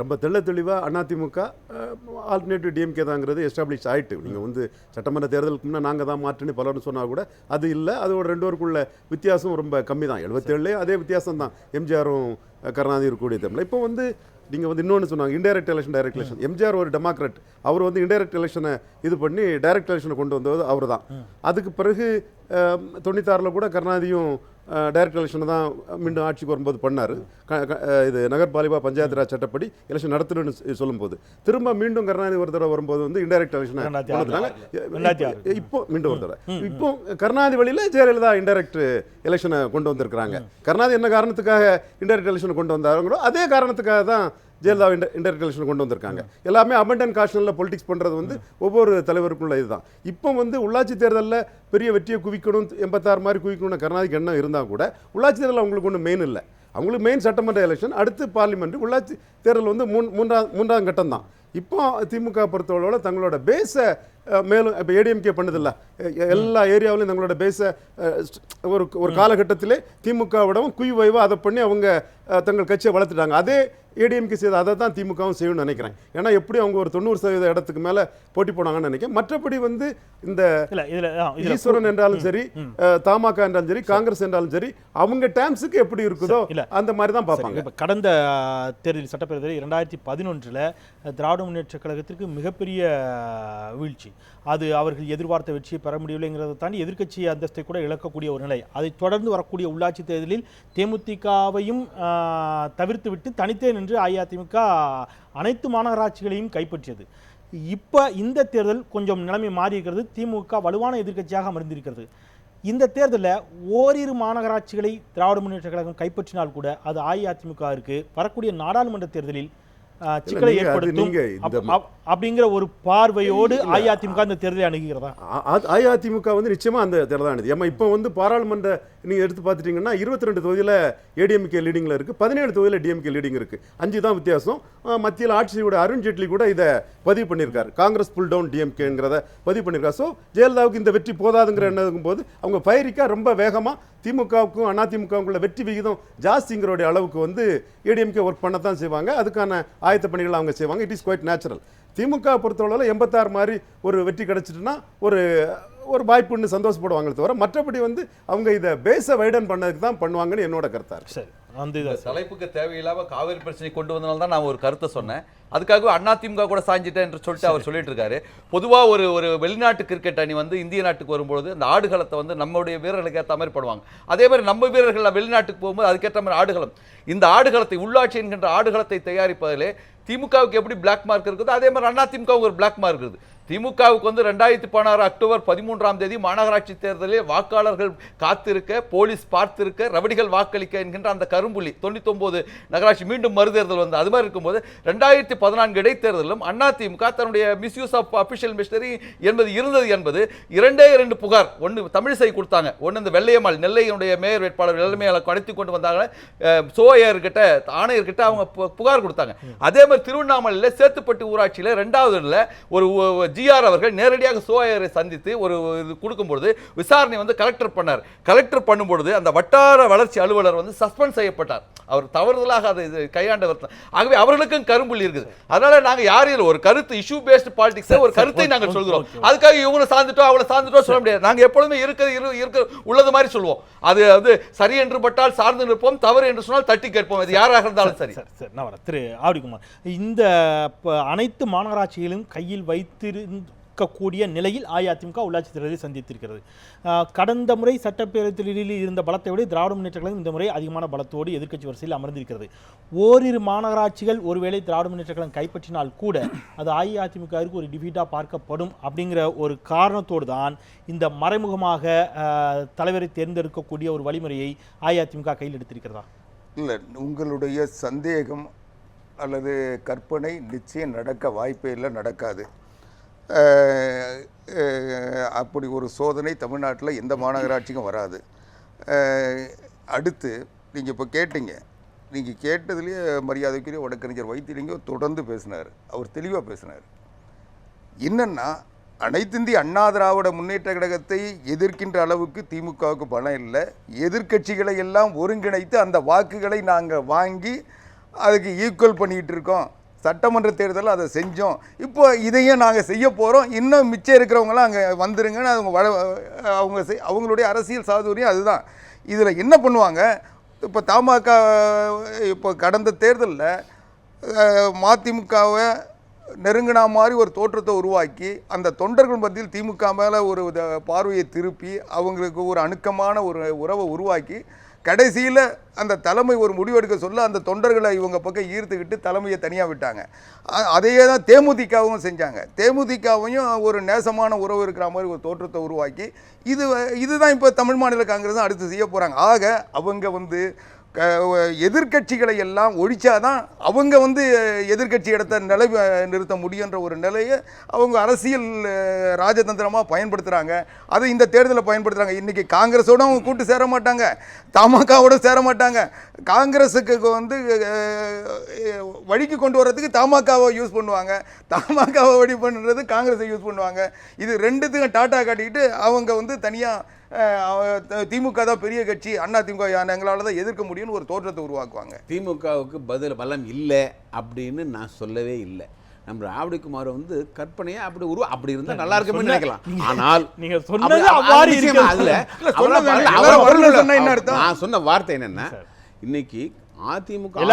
ரொம்ப தெளிவாக அதிமுக ஆல்டர்னேட்டிவ் டிஎம்கே தாங்கிறது எஸ்டாப்ளிஷ் ஆகிட்டு. நீங்கள் வந்து சட்டமன்ற தேர்தலுக்கு முன்னே நாங்கள் தான் மாற்றுன்னு பலர்னு சொன்னால் கூட அது இல்லை. அதோட 2 பேருக்குள்ள வித்தியாசம் ரொம்ப கம்மி தான். 77 அதே வித்தியாசம் தான். எம்ஜிஆரும் கருணாநிதி இருக்கக்கூடிய தமிழ். இப்போ வந்து நீங்கள் வந்து இன்னொன்று சொன்னாங்க, indirect election, direct election. MGR ஒரு டெமோக்ராட், அவர் வந்து இன்டைரக்ட் எலெக்ஷனை இது பண்ணி டைரக்ட் எலெக்ஷனை கொண்டு வந்தது அவர் தான். அதுக்கு பிறகு 96 கூட கருணாநிதியும் டைரக்ட் எலெக்ஷனை தான் மீண்டும் ஆட்சிக்கு வரும்போது பண்ணார். இது நகர்பாலிகா பஞ்சாயத்து ராஜ் சட்டப்படி எலெக்ஷன் நடத்தணும்னு சொல்லும்போது திரும்ப மீண்டும் கருணாநிதி ஒரு தடவை வரும்போது வந்து இன்டைரக்ட் எலெக்ஷனை இப்போ மீண்டும் ஒரு தடவை இப்போ கருணாநிதி வழியில் ஜெயலலிதா இன்டைரக்ட் எலெக்ஷனை கொண்டு வந்திருக்கிறாங்க. கருணாநிதி என்ன காரணத்துக்காக இன்டைரக்ட் எலெக்ஷனை கொண்டு வந்தாங்களோ அதே காரணத்துக்காக தான் ஜெயலலிதா இன்டைரக்ட் எலெக்ஷன் கொண்டு வந்திருக்காங்க. எல்லாமே அபண்டன் காஷனில் பொலிட்டிக்ஸ் பண்ணுறது வந்து ஒவ்வொரு தலைவருக்குள்ள இதுதான். இப்போ வந்து உள்ளாட்சி தேர்தலில் பெரிய வெற்றியை குவிக்கணும், 86 மாதிரி குவிக்கணும்னு கருணாநிதிக்கு எண்ணம் இருந்தால் கூட உள்ளாட்சி தேர்தலில் அவங்களுக்கு ஒன்றும் மெயின் இல்லை. அவங்களுக்கு மெயின் சட்டமன்ற எலெக்ஷன், அடுத்து பார்லிமெண்ட், உள்ளாட்சி தேர்தல் வந்து மூன்றாம் கட்டம் தான். இப்போ திமுக பொறுத்தவரை தங்களோட பேஸை மேலும் இப்போ ஏடிஎம்கே பண்ணுதில்ல, எல்லா ஏரியாவிலையும் தங்களோட பேஸை ஒரு காலகட்டத்திலே திமுகவிடவும் குய்வைவாக அதை பண்ணி அவங்க தங்கள் கட்சியை வளர்த்துட்டாங்க. அதே ஏடிஎம்கே செய்து அதை தான் திமுகவும் செய்யணும்னு நினைக்கிறேன். ஏன்னா எப்படி அவங்க ஒரு 90% இடத்துக்கு மேலே போட்டி போனாங்கன்னு நினைக்கிறேன். மற்றபடி வந்து இந்த ஈஸ்வரன் என்றாலும் சரி, தமாக என்றாலும் சரி, காங்கிரஸ் என்றாலும் சரி, அவங்க டேம்ஸுக்கு எப்படி இருக்குதோ அந்த மாதிரி தான் பார்ப்பாங்க. இப்போ கடந்த தேர்தல் சட்டப்பேரவை 2011 திராவிட முன்னேற்ற கழகத்திற்கு மிகப்பெரிய வீழ்ச்சி. அது அவர்கள் எதிர்பார்த்த வெற்றியை பெற முடியவில்லைங்கிறத தாண்டி எதிர்க்கட்சி அந்தஸ்தை கூட இழக்கக்கூடிய ஒரு நிலை. அதை தொடர்ந்து வரக்கூடிய உள்ளாட்சி தேர்தலில் தேமுதிகவையும் தவிர்த்து விட்டு தனித்தே நின்று அஇஅதிமுக அனைத்து மாநகராட்சிகளையும் கைப்பற்றியது. இப்போ இந்த தேர்தல் கொஞ்சம் நிலைமை மாறி இருக்கிறது. திமுக வலுவான எதிர்க்கட்சியாக அமர்ந்திருக்கிறது. இந்த தேர்தலில் ஓரிரு மாநகராட்சிகளை திராவிட முன்னேற்ற கழகம் கைப்பற்றினால் கூட அது அஇஅதிமுகவிற்கு வரக்கூடிய நாடாளுமன்ற தேர்தலில் சிக்கலை ஏற்படுத்தும். அப்படிங்கிற ஒரு பார்வையோடு அஇஅதிமுக இந்த தேர்தலை அணுகிறதா? அஇஅதிமுக வந்து நிச்சயமா அந்த தேர்தல் ஆனது. ஏமா இப்போ வந்து பாராளுமன்ற நீங்க எடுத்து பார்த்துட்டீங்கன்னா 22 தொகுதியில் ஏடிஎம்கே லீடிங்ல இருக்கு, 17 தொகுதியில் டிஎம்கே லீடிங் இருக்கு, 5 தான் வித்தியாசம். மத்தியில் ஆட்சியோட அருண் ஜேட்லி கூட இதை பதிவு பண்ணியிருக்காரு, காங்கிரஸ் புல் டவுன் டிஎம்கேங்கிறத பதிவு பண்ணியிருக்காரு. ஸோ ஜெயலலிதாவுக்கு இந்த வெற்றி போதாதுங்கிற எண்ணம் போது அவங்க பயிரிக்கா ரொம்ப வேகமா திமுகவுக்கும் அதிமுகவுக்குள்ள வெற்றி விகிதம் ஜாஸ்திங்கிற அளவுக்கு வந்து ஏடிஎம்கே ஒர்க் பண்ணத்தான் செய்வாங்க. அதுக்கான ஆயத்த பணிகளை அவங்க செய்வாங்க. It is quite natural. DMK பொறுத்தளவில் 86 மாதிரி ஒரு வெற்றி கிடைச்சிட்டுன்னா ஒரு வாய்ப்புன்னு சந்தோஷப்படுவாங்களே தவிர மற்றபடி வந்து அவங்க இதை பேஸை வைடன் பண்ணதுக்கு தான் பண்ணுவாங்கன்னு என்னோட கருத்தா இருக்கு. சரி, அந்த தலைப்புக்கு தேவையில்லாம காவிரி பிரச்சனை கொண்டு வந்தனால தான் நான் ஒரு கருத்தை சொன்னேன். அதுக்காக அதிமுக கூட சாஞ்சிட்டேன் என்று சொல்லிட்டு அவர் சொல்லிட்டு இருக்காரு. பொதுவா ஒரு வெளிநாட்டு கிரிக்கெட் அணி வந்து இந்திய நாட்டுக்கு வரும்போது அந்த ஆடுகளத்தை வந்து நம்மளுடைய வீரர்களுக்கு ஏற்ற மாதிரி பண்ணுவாங்க. அதே மாதிரி நம்ம வீரர்கள் வெளிநாட்டுக்கு போகும்போது அதுக்கேற்ற மாதிரி ஆடுகளம், இந்த ஆடுகளத்தை உள்ளாட்சி என்கின்ற ஆடுகளத்தை தயாரிப்பதிலே திமுகவுக்கு எப்படி பிளாக் மார்க் இருக்குது, அதே மாதிரி அதிமுகவுக்கு ஒரு பிளாக் மார்க் இருக்குது. திமுகவுக்கு வந்து 2016 அக்டோபர் 13 மாநகராட்சி தேர்தலில் வாக்காளர்கள் காத்திருக்க, போலீஸ் பார்த்திருக்க, ரவடிகள் வாக்களிக்க என்கின்ற அந்த கரும்புள்ளி 99 நகராட்சி மீண்டும் மறுதேர்தல் வந்து அது மாதிரி இருக்கும்போது 2014 இடைத்தேர்தலும் அதிமுக தன்னுடைய மிஸ்யூஸ் ஆஃப் அபிஷியல் மிஷனரி என்பது இருந்தது என்பது 2 புகார். ஒன்று தமிழிசை கொடுத்தாங்க, ஒன்று இந்த வெள்ளையம்மாள் நெல்லையுடைய மேயர் வேட்பாளர் எல்லாமே கடத்தி கொண்டு வந்தாங்க, சோயர்கிட்ட ஆணையர்கிட்ட அவங்க புகார் கொடுத்தாங்க. அதே மாதிரி திருவண்ணாமலையில் சேத்துப்பட்டு ஊராட்சியில் 2வது ஒரு ஜிஆர் அவர்கள் நேரடியாக சோயரை சந்தித்து ஒரு இது கொடுக்கும்பொழுது விசாரணை வந்து கலெக்டர் பண்ணார். கலெக்டர் பண்ணும்பொழுது அந்த வட்டார வளர்ச்சி அலுவலர் வந்து சஸ்பெண்ட் செய்யப்பட்டார். அவர் தவறுதலாக அதை கையாண்டவர். ஆகவே அவர்களுக்கும் கரும்புள்ளி இருக்குது. அதனால நாங்க யாரையும் ஒரு கருத்து இஷ்யூ பேஸ்ட் பாலிடிக்ஸ் ஒரு கருத்தை நாங்கள் சொல்கிறோம். அதுக்காக இவங்களை சார்ந்துட்டோம் அவளை சார்ந்துட்டோம் சொல்ல முடியாது. நாங்க எப்பொழுதுமே இருக்க உள்ளது மாதிரி சொல்லுவோம். அது வந்து சரி என்று பட்டால் சார்ந்து நிற்போம், தவறு என்று சொன்னால் தட்டி கேட்போம். அது யாராக இருந்தாலும் சரி. திரு ஆவடிக்குமார், இந்த அனைத்து மாநகராட்சிகளும் கையில் வைத்திருக்கக்கூடிய நிலையில் அஇஅதிமுக உள்ளாட்சி தேர்தலை சந்தித்திருக்கிறது. கடந்த முறை சட்டப்பேரவைத் தேர்தலில் இருந்த பலத்தை விட திராவிட முன்னேற்ற கழகம் இந்த முறை அதிகமான பலத்தோடு எதிர்க்கட்சி வரிசையில் அமர்ந்திருக்கிறது. ஓரிரு மாநகராட்சிகள் ஒருவேளை திராவிட முன்னேற்ற கழகம் கைப்பற்றினால் கூட அது அஇஅதிமுகவிற்கு ஒரு டிஃபீட்டாக பார்க்கப்படும் அப்படிங்கிற ஒரு காரணத்தோடு தான் இந்த மறைமுகமாக தலைவரை தேர்ந்தெடுக்கக்கூடிய ஒரு வழிமுறையை அஇஅதிமுக கையில் எடுத்திருக்கிறதா? இல்லை, உங்களுடைய சந்தேகம் அல்லது கற்பனை நிச்சயம் நடக்க வாய்ப்பே இல்லை, நடக்காது. அப்படி ஒரு சோதனை தமிழ்நாட்டில் எந்த மாநகராட்சிக்கும் வராது. அடுத்து நீங்கள் இப்போ கேட்டீங்க, நீங்கள் கேட்டதுலேயே மரியாதைக்குரிய வழக்கறிஞர் வைத்திலிங்கம் தொடர்ந்து பேசினார். அவர் தெளிவாக பேசினார். என்னென்னா, அனைத்திந்திய அண்ணா திராவிட முன்னேற்ற கழகத்தை எதிர்க்கின்ற அளவுக்கு திமுகவுக்கு பலம் இல்லை. எதிர்க்கட்சிகளை எல்லாம் ஒருங்கிணைத்து அந்த வாக்குகளை நாங்கள் வாங்கி அதுக்கு ஈக்குவல் பண்ணிக்கிட்டு இருக்கோம். சட்டமன்ற தேர்தலில் அதை செஞ்சோம், இப்போ இதையும் நாங்கள் செய்ய போகிறோம், இன்னும் மிச்சம் இருக்கிறவங்களாம் அங்கே வந்துருங்கன்னு அவங்களுடைய அரசியல் சாதுரியம் அதுதான். இதில் என்ன பண்ணுவாங்க, இப்போ தமாக இப்போ கடந்த தேர்தலில் மதிமுகவை நெருங்கினா மாதிரி ஒரு தோற்றத்தை உருவாக்கி அந்த தொண்டர்கள் மத்தியில் திமுக மேலே ஒரு பார்வையை திருப்பி அவங்களுக்கு ஒரு அணுக்கமான ஒரு உறவை உருவாக்கி கடைசியில் அந்த தலைமை ஒரு முடிவெடுக்க சொல்ல அந்த தொண்டர்களை இவங்க பக்கம் ஈர்த்துக்கிட்டு தலைமையை தனியாக விட்டாங்க. அதையே தான் தேமுதிகவும் செஞ்சாங்க. தேமுதிகவும் ஒரு நேசமான உறவு இருக்கிற மாதிரி ஒரு தோற்றத்தை உருவாக்கி இதுதான் இப்போ தமிழ் மாநில காங்கிரஸ் அடுத்து செய்ய போகிறாங்க. ஆக அவங்க வந்து எதிர்கட்சிகளை எல்லாம் ஒழிச்சாதான் அவங்க வந்து எதிர்கட்சி இடத்த நிறுத்த முடியுன்ற ஒரு நிலையை அவங்க அரசியல் ராஜதந்திரமாக பயன்படுத்துகிறாங்க. அதை இந்த தேர்தலில் பயன்படுத்துகிறாங்க. இன்றைக்கி காங்கிரஸோடு அவங்க கூட்டு சேர மாட்டாங்க, தமாகவோட சேர மாட்டாங்க. காங்கிரஸுக்கு வந்து வழிக்கு கொண்டு வர்றதுக்கு தமாகவை யூஸ் பண்ணுவாங்க, தமாகவை வழி பண்ணுறது காங்கிரஸை யூஸ் பண்ணுவாங்க. இது ரெண்டுத்துக்கும் டாட்டா காட்டிக்கிட்டு அவங்க வந்து தனியாக திமுக தான் பெரிய கட்சி, அண்ணா திமுக எங்களால் தான் எதிர்க்க முடியும்னு ஒரு தோற்றத்தை உருவாக்குவாங்க. திமுகவுக்கு பலம் இல்லை அப்படின்னு நான் சொல்லவே இல்லை. நம்ம ஆவடிக்குமார் வந்து கற்பனையா அப்படி இருந்தா நல்லா இருக்குமே நினைக்கலாம். ஆனால் நீங்க சொன்னது அவ்வாறு இல்ல. நான் சொன்ன வார்த்தை என்னன்னா, இன்னைக்கு அதிமுக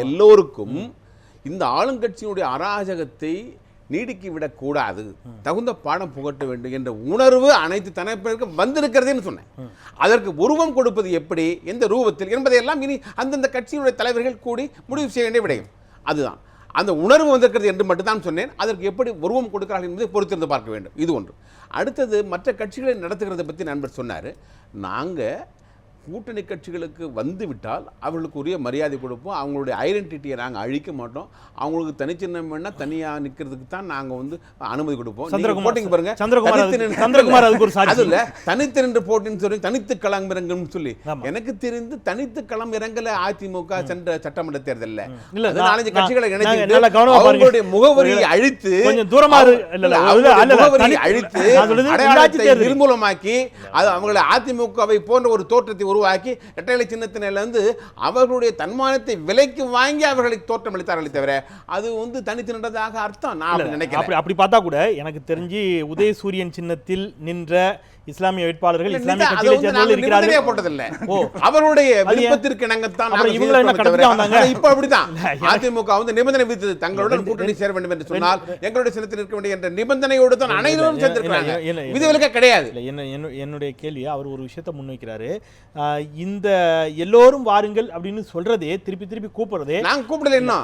எல்லோருக்கும் இந்த ஆளுங்கட்சியினுடைய அராஜகத்தை நீடிக்கி விடக்கூடாது, தகுந்த பாடம் புகட்ட வேண்டும் என்ற உணர்வு அனைத்து தரப்பினருக்கும் வந்திருக்கிறதுன்னு சொன்னேன். அதற்கு உருவம் கொடுப்பது எப்படி, எந்த ரூபத்தில் என்பதையெல்லாம் இனி அந்தந்த கட்சியினுடைய தலைவர்கள் கூடி முடிவு செய்ய வேண்டிய விடயம். அதுதான் அந்த உணர்வு வந்திருக்கிறது என்று மட்டும்தான் சொன்னேன். அதற்கு எப்படி உருவம் கொடுக்கிறார்கள் என்பதை பொறுத்திருந்து பார்க்க வேண்டும். இது ஒன்று. அடுத்தது மற்ற கட்சிகளை நடத்துகிறத பற்றி நண்பர் சொன்னார். நாங்கள் கூட்டணி கட்சிகளுக்கு வந்து விட்டால் அவர்களுக்கு உரிய மரியாதை கொடுப்போம். அவங்களுடைய ஐடென்டிட்டியை நாங்கள் அழிக்க மாட்டோம். அவங்களுக்கு தனிச்சின்னம் வேணா தனியாக நிற்கிறதுக்கு தான் நாங்கள் வந்து அனுமதி கொடுப்போம். போட்டிங்க பாருங்க, சந்திரகுமார் அதுக்கு ஒரு சாட்சி. அது இல்ல தனித்து நின்று போட்டின்னு சொல்லி தனித்து களம் இறங்குன்னு சொல்லி எனக்கு தெரிந்து தனித்து களம் இறங்கல அதிமுக சென்ற சட்டமன்ற தேர்தலில். இல்ல 4 கட்சிகளை இணைத்து அவங்களுடைய முகவரியை அழித்து கொஞ்சம் தூரமா முகவரியை அழித்து அடையாளத்தை நிர்மூலமாக்கி அது அவங்களை அதிமுகவை போன்ற ஒரு தோற்றத்தை உருவாக்கி இரட்டை சின்னத்தினில இருந்து அவர்களுடைய தன்மானத்தை விலைக்கு வாங்கி அவர்களை தோற்றம் அளித்தார்களே தவிர அது வந்து தனித்து நின்றதாக அர்த்தம் நான் நினைக்கிறேன். அப்படி பார்த்தா கூட எனக்கு தெரிஞ்சு உதயசூரியன் சின்னத்தில் நின்ற இஸ்லாமிய வேட்பாளர்கள் இஸ்லாமிய கட்சிகளை சேர்ந்தவர்கள் இருக்கிறார்கள். போட்டதில்லை. அவருடைய விருப்பத்திற்கு இணங்கத்தான் இவங்களை என்ன கடத்திட்டு வந்தாங்க. இப்ப அப்படிதான் அதிமுக வந்து நிபந்தனை விதித்தது, தங்களுடன் கூட்டணி சேர வேண்டும் என்று சொன்னால் எங்களுடைய சின்னத்தில் இருக்க வேண்டிய என்ற நிபந்தனையோடு தான் அனைவரும் சேர்ந்திருக்கிறாங்க. விதிவிலக்கு கிடையாது. என்னுடைய கேள்வி, அவர் ஒரு விஷயத்தை முன்வைக்கிறாரு. இந்த எல்லோரும் வாருங்கள் அப்படின்னு சொல்றதே திருப்பி கூப்பிடுறதே நாங்க கூப்பிடல. என்ன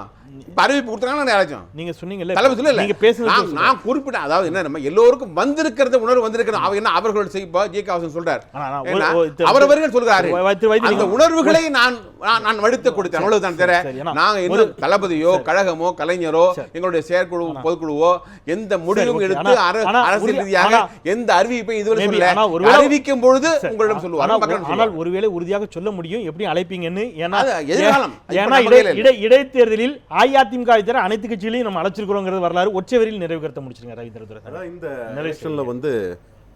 அறிவிப்பு கொடுத்தாங்க யாராச்சும் நீங்க சொன்னீங்கல்ல, நீங்க பேசுறது நான் குறிப்பிட்டேன். அதாவது என்ன, நம்ம எல்லோருக்கும் வந்திருக்கிறது உணர்வு வந்திருக்கிறது. அவ என்ன அவர்கள் சொல்றார், அவரவர்கள் சொல்கிறாரு, அந்த உணர்வுகளை நான் வடித்து கொடுத்தேன். அவ்வளவுதான். தர நாங்க இன்னும் தளபதியோ கழகமோ கலைஞரோ எங்களுடைய செயற்குழு பொதுக்குழுவோ எந்த முடிவும் எடுத்து அரசியல் ரீதியாக எந்த அறிவிப்பை இதுவரை சொல்ல, அறிவிக்கும் பொழுது உங்களிடம் சொல்லுவாங்க. ஆனால் ஒருவேளை உறுதியாக சொல்ல முடியும் எப்படி அழைப்பீங்கன்னு. ஏன்னா இடைத்தேர்தலில் அஇஅதிமுக தவிர அனைத்து கட்சிகளையும் நம்ம அழைச்சிருக்கிறோங்கிறது வரலாறு ஒற்றைவரில் நிறைவு கருத்தை முடிச்சிருங்க ரவீந்திரதுரை. இந்த எலெக்ஷன்ல வந்து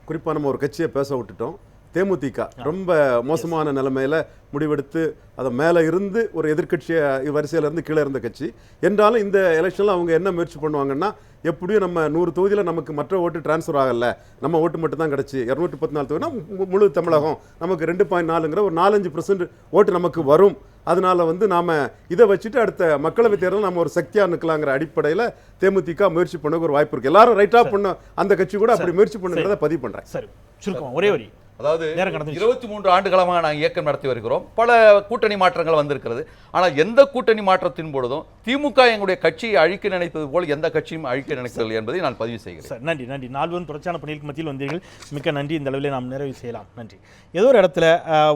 குறிப்பா நம்ம ஒரு கட்சியை பேச விட்டுட்டோம். தேமுதிக ரொம்ப மோசமான நிலைமையில முடிவெடுத்து அதை மேலே இருந்து ஒரு எதிர்கட்சியை வரிசையில இருந்து கீழே இருந்த கட்சி என்றாலும் இந்த எலெக்ஷனில் அவங்க என்ன முயற்சி பண்ணுவாங்கன்னா, எப்படியும் நம்ம 100 தொகுதியில் நமக்கு மற்ற ஓட்டு டிரான்ஸ்ஃபர் ஆகல, நம்ம ஓட்டு மட்டும் தான் கிடச்சி 214 தொகுதினா முழு தமிழகம் நமக்கு 2.4ங்கிற ஒரு 4-5% ஓட்டு நமக்கு வரும். அதனால வந்து நாம இதை வச்சுட்டு அடுத்த மக்களவைத் தேர்தல் நம்ம ஒரு சக்தியா நிற்கலாங்கிற அடிப்படையில் தேமுதிக முயற்சி பண்ண ஒரு வாய்ப்பு இருக்கு. எல்லாரும் ரைட்டா பண்ண அந்த கட்சி கூட அப்படி முயற்சி பண்ணுறத பதிவு பண்றேன். சரி, சுருக்கமா ஒரே வரி. அதாவது 23 ஆண்டுகளமாக நாங்கள் இயக்கம் நடத்தி வருகிறோம். பல கூட்டணி மாற்றங்கள் வந்திருக்கிறது. ஆனால் எந்த கூட்டணி மாற்றத்தின் பொழுதும் திமுக எங்களுடைய கட்சியை அழிக்க நினைத்தது போல் எந்த கட்சியும் அழிக்க நினைக்கவில்லை என்பதை நான் பதிவு செய்கிறேன். நன்றி. 4 தொடர்ச்சியான பணிகளுக்கு மத்தியில் வந்தீர்கள். மிக்க நன்றி. இந்த அளவில் நாம் நிறைவு செய்யலாம். நன்றி. ஏதோ ஒரு இடத்துல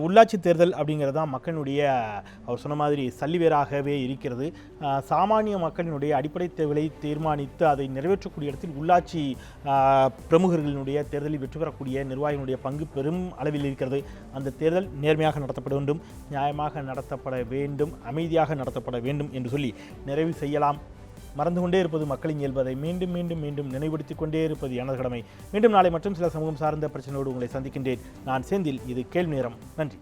உள்ளாட்சி தேர்தல் அப்படிங்கிறது தான் மக்களுடைய, அவர் சொன்ன மாதிரி சல்லிவேராகவே இருக்கிறது. சாமானிய மக்களினுடைய அடிப்படை தேவையை தீர்மானித்து அதை நிறைவேற்றக்கூடிய இடத்தில் உள்ளாட்சி பிரமுகர்களினுடைய தேர்தலில் வெற்றி பெறக்கூடிய நிர்வாகிகளுடைய பங்கு பெரும் அளவில் இருக்கிறது. அந்த தேர்தல் நேர்மையாக நடத்தப்பட வேண்டும், நியாயமாக நடத்தப்பட வேண்டும், அமைதியாக நடத்தப்பட வேண்டும் என்று சொல்லி நிறைவு செய்யலாம். மறந்து கொண்டே இருப்பது மக்களின் இயல்பதை மீண்டும் மீண்டும் மீண்டும் நினைவுபடுத்திக் கொண்டே இருப்பது எனது கடமை. மீண்டும் நாளை மற்றும் சில சமூகம் சார்ந்த பிரச்சனையோடு உங்களை சந்திக்கின்றேன். நான் செந்தில். இது கேள்வி நேரம். நன்றி.